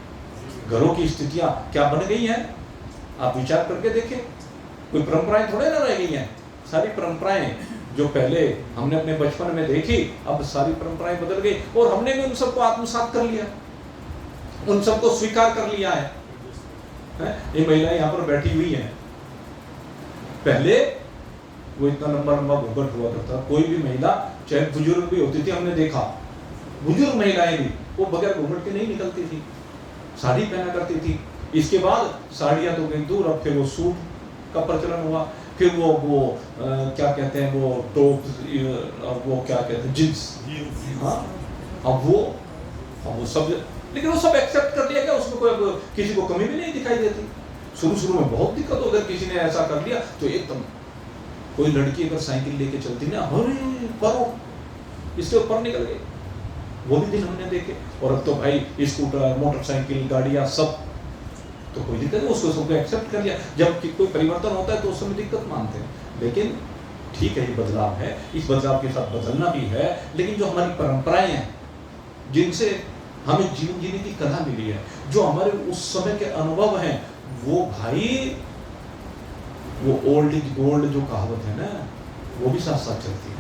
घरों की स्थितियां क्या बन गई हैं, आप विचार करके देखें। कोई परंपराएं थोड़े ना रह गई हैं, सारी परंपराएं जो पहले हमने अपने बचपन में देखी, अब सारी परंपराएं बदल गई, और हमने भी उन सबको आत्मसात कर लिया, उन सबको स्वीकार कर लिया है। ये महिलाएं यहाँ पर बैठी हुई हैं, पहले वो इतना लंबा लंबा घूंघट हुआ करता, कोई भी महिला चाहे बुजुर्ग भी होती थी, हमने देखा बुजुर्ग महिलाएं भी वो बगैर घूंघट के नहीं निकलती थी, साड़ी पहना करती थी। इसके बाद साड़ियां तो गई दूर, अब फिर वो सूट का प्रचलन हुआ, फिर वो क्या कहते हैं वो टॉप, वो क्या कहते हैं जींस, हाँ अब वो सब, लेकिन वो सब एक्सेप्ट कर लिया गया, उसमें कोई किसी को कमी भी नहीं दिखाई देती। शुरू में बहुत दिक्कत हो, अगर किसी ने ऐसा कर लिया तो एकदम, कोई लड़की अगर साइकिल लेके चलती ना, अरे करो, इसके ऊपर निकल गए, वो भी दिन हमने देखे। और अब तो भाई स्कूटर, मोटरसाइकिल, गाड़ियां सब, तो कोई दिक्कत नहीं, उसको सबको एक्सेप्ट कर लिया। जब कोई परिवर्तन होता है तो उस समय दिक्कत मानते हैं, लेकिन ठीक है, ये बदलाव है, इस बदलाव के साथ बदलना भी है, लेकिन जो हमारी परंपराएं हैं, जिनसे हमें जीवन जीने की कला मिली है, जो हमारे उस समय के अनुभव हैं, वो भाई, वो ओल्ड इज गोल्ड जो कहावत है ना, वो भी साथ साथ चलती है।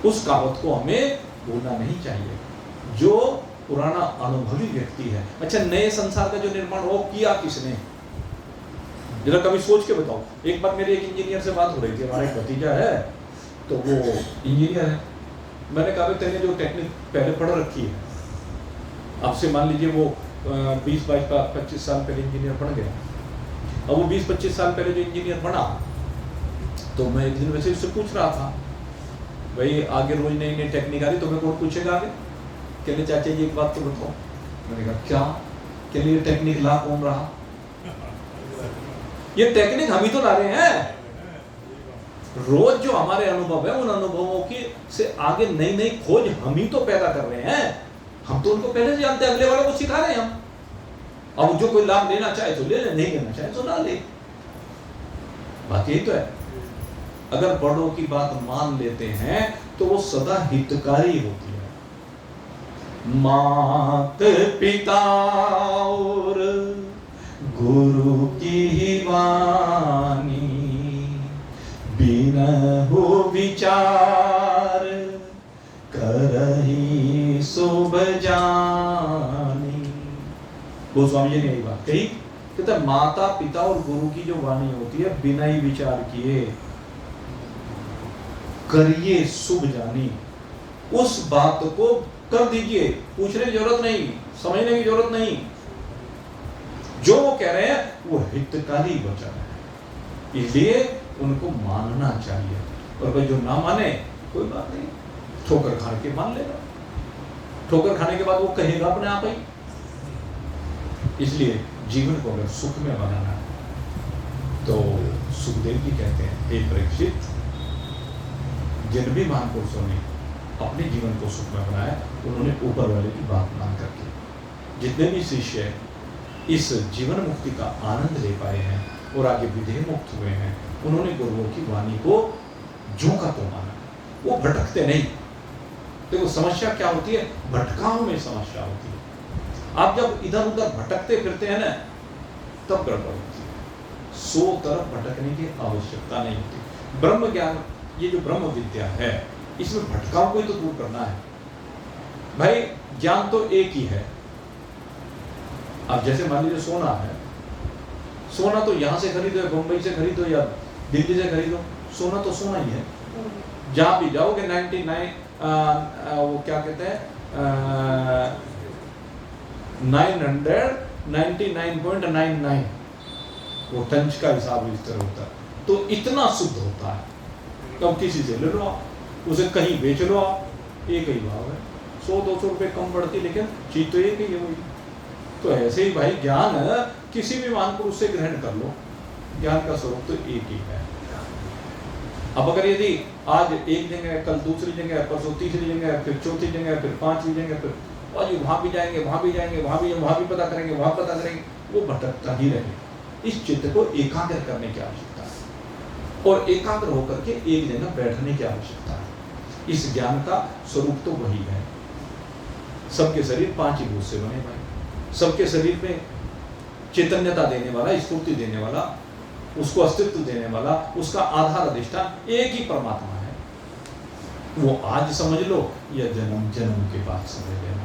उस कहावत को हमें भूलना नहीं चाहिए। जो पुराना अनुभवी व्यक्ति है, अच्छा, नए संसार का जो निर्माण वो किया किसने, जरा कभी सोच के बताओ। एक बार मेरे एक इंजीनियर से बात हो रही थी, हमारा एक भतीजा है, तो वो इंजीनियर है। मैंने कहा तेने जो टेक्निक पहले पढ़ रखी है, आपसे मान लीजिए वो 20-22-25 साल पहले इंजीनियर बन गया, अब वो 20-25 साल पहले जो इंजीनियर बना, तो मैं एक दिन वैसे उससे पूछ रहा था, भाई आगे रोज नई नई टेक्निक आ रही, तो मैं कौन पूछेगा आगे? कहने चाचा जी एक बात तो बताओ। मैंने कहा क्या? कहने ये टेक्निक ला कौन रहा? ये टेक्निक हम ही तो ला रहे हैं। रोज जो हमारे अनुभव है, उन अनुभवों की से आगे नई नई खोज हम ही तो पैदा कर रहे हैं। हम तो उनको पहले से जानते हैं, अगले वालों को सिखा रहे हैं हम। अब जो कोई लाभ लेना चाहे तो ले ले, नहीं लेना चाहे तो ना ले। बात यही तो है। अगर बड़ों की बात मान लेते हैं तो वो सदा हितकारी होती है। मात पिता और गुरु की वाणी, बिनहु विचार करहि शुभ जानी। गोस्वामी जी ने यही बात कही, कहते माता पिता और गुरु की जो वाणी होती है, बिना ही विचार किए करिए शुभ जानी। उस बात को कर दीजिए, पूछने की जरूरत नहीं, समझने की जरूरत नहीं। जो वो कह रहे हैं वो हितकारी वचन है, इसलिए उनको मानना चाहिए। और भाई जो ना माने कोई बात नहीं, ठोकर खा के मान लेगा। ठोकर खाने के बाद वो कहेगा अपने आप ही। इसलिए जीवन को अगर सुख में बनाना है तो सुखदेव जी कहते हैं, हे परीक्षित, जिन भी महापुरुषों ने अपने जीवन को सुख में बनाया, उन्होंने ऊपर वाले की बात मान करके, जितने भी शिष्य इस जीवन मुक्ति का आनंद ले पाए हैं और आगे विधेय मुक्त हुए हैं, उन्होंने गुरुओं की वाणी को जो का तो माना। वो भटकते नहीं। देखो समस्या क्या होती है, भटकाव में समस्या होती है। आप जब इधर उधर भटकते फिरते हैं ना, तब गड़बड़ होती है। 100 तरफ भटकने की आवश्यकता नहीं होती। ब्रह्म ज्ञान, ये जो ब्रह्म विद्या है, इसमें भटकाव को ही तो दूर करना है। भाई ज्ञान तो एक ही है। अब जैसे मान लीजिए सोना है, सोना तो यहां से खरीदो या मुंबई से खरीदो या दिल्ली से खरीदो, सोना तो सोना ही है। जहां भी जाओगे 99 वो क्या कहते हैं 999.99 वो टंच का हिसाब इस तरह होता है। तो इतना शुद्ध होता है। कब किसी से ले लो आप, उसे कहीं बेच लो आप, एक ही भाव है। 100-200 रुपए कम बढ़ती, लेकिन चीज तो एक ही है वही। तो ऐसे ही भाई ज्ञान किसी भी महान पुरुष से ग्रहण कर लो, ज्ञान का स्वरूप तो एक ही है। अब अगर यदि आज एक जगह, कल दूसरी जगह, परसों तीसरी जगह, फिर चौथी जगह, फिर पांचवी जगह, फिर और जी वहां भी जाएंगे, वहां भी जाएंगे, वहां भी पता करेंगे, वहां पता करेंगे, वो भटकता ही रहे। इस चित्त को एकाग्र करने की आवश्यकता है और एकाग्र होकर के एक जगह बैठने की आवश्यकता है। इस ज्ञान का स्वरूप तो वही है। सबके शरीर 5 ही भूत से बने भाई। सबके शरीर में चैतन्यता देने वाला, स्फूर्ति देने वाला, उसको अस्तित्व देने वाला, उसका आधार अधिष्ठान एक ही परमात्मा है। वो आज समझ लो या जन्म जन्म के बाद समझ लेना,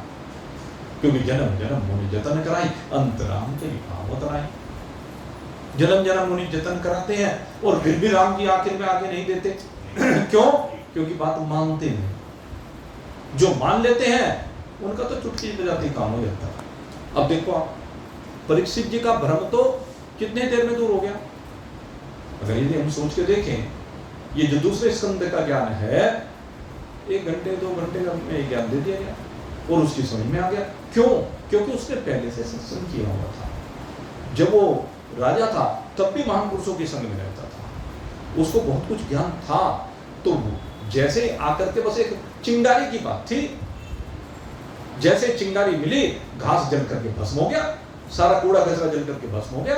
क्योंकि जन्म जन्म मुनि जतन कराई, अंतराम के भावत राय। जन्म जन्म मुनि जतन कराते हैं और फिर भी राम जी आखिर में आगे नहीं देते। क्यों? क्योंकि बात मानते नहीं। जो मान लेते हैं उनका तो चुटकी बजाते काम हो जाता है। अब देखो आप, परीक्षित जी का भ्रम तो कितने देर में दूर हो गया। अगर यदि हम सोच के देखें, ये जो दूसरे स्कंद का ज्ञान है, 1 घंटे 2 घंटे में ज्ञान दे दिया गया और उसकी समझ में आ गया। क्यों? क्योंकि उसने पहले से सत्संग किया हुआ था। जब वो राजा था तब भी महान पुरुषों के संग में रहता था, उसको बहुत कुछ ज्ञान था। तो जैसे आकर के बस एक चिंगारी की बात थी, जैसे चिंगारी मिली, घास जल करके भस्म हो गया, सारा कूड़ा कचरा जल करके भस्म हो गया।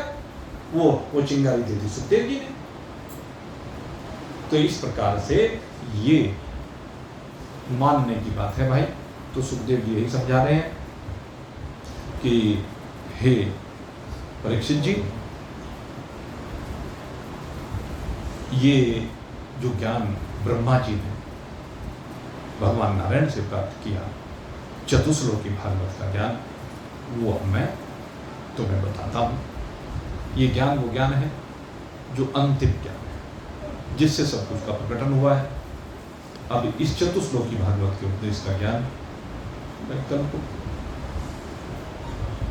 वो चिंगारी दे दी सुखदेव जी ने। तो इस प्रकार से ये मानने की बात है भाई। तो सुखदेव जी यही समझा रहे हैं कि हे परीक्षित जी, ये जो ज्ञान ब्रह्मा जी ने भगवान नारायण से प्राप्त किया, चतुश्लोकी भागवत का ज्ञान, वो अब मैं तुम्हें बताता हूँ। ये ज्ञान वो ज्ञान है जो अंतिम ज्ञान है, जिससे सब कुछ का प्रकटन हुआ है। अब इस चतुश्लोकी भागवत के उपदेश का ज्ञान मैं कल को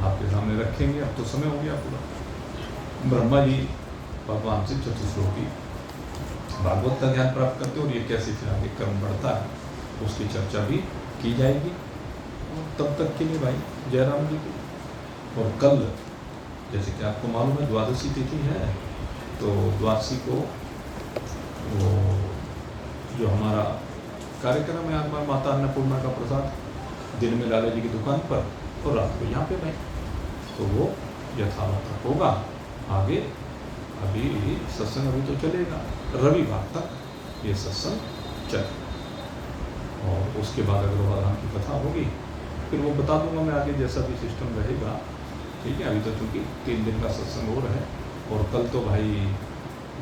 आपके सामने रखेंगे। अब तो समय हो गया पूरा। ब्रह्मा जी भगवान से चतुश्लोकी भागवत का ज्ञान प्राप्त करते और ये कैसे फिर आगे कर्म बढ़ता है, उसकी चर्चा भी की जाएगी। और तब तक के लिए भाई जयराम जी की। और कल जैसे कि आपको मालूम है द्वादशी तिथि है, तो द्वादशी को वो जो हमारा कार्यक्रम है हमारा माता अन्नपूर्णा का प्रसाद, दिन में लाला जी की दुकान पर और रात को यहाँ पे भाई, तो वो यथावत होगा। आगे अभी सत्संग अभी तो चलेगा, रविवार तक ये सत्संग चलेगा और उसके बाद अग्रवाल धाम की कथा होगी, फिर वो बता दूंगा मैं आगे जैसा भी सिस्टम रहेगा। ठीक है, अभी तो चूँकि 3 दिन का सत्संग और है और कल तो भाई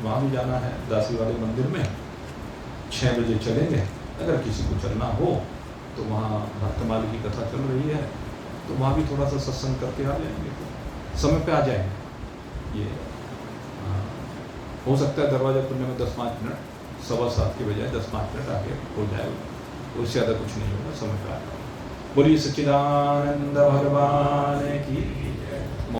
वहाँ भी जाना है दासी वाले मंदिर में, 6 बजे चलेंगे। अगर किसी को चलना हो तो वहाँ भक्तमाल की कथा चल रही है, तो वहाँ भी थोड़ा सा सत्संग करके आ जाएंगे, तो समय पे आ जाएंगे। ये हो सकता है दरवाजा खुलने में 10-5 मिनट, 7:15 के बजाय 10-5 मिनट आगे हो जाए, तो उससे ज़्यादा कुछ नहीं होगा, समय पे आएगा। बोलिए सच्चिदानंद भगवान की।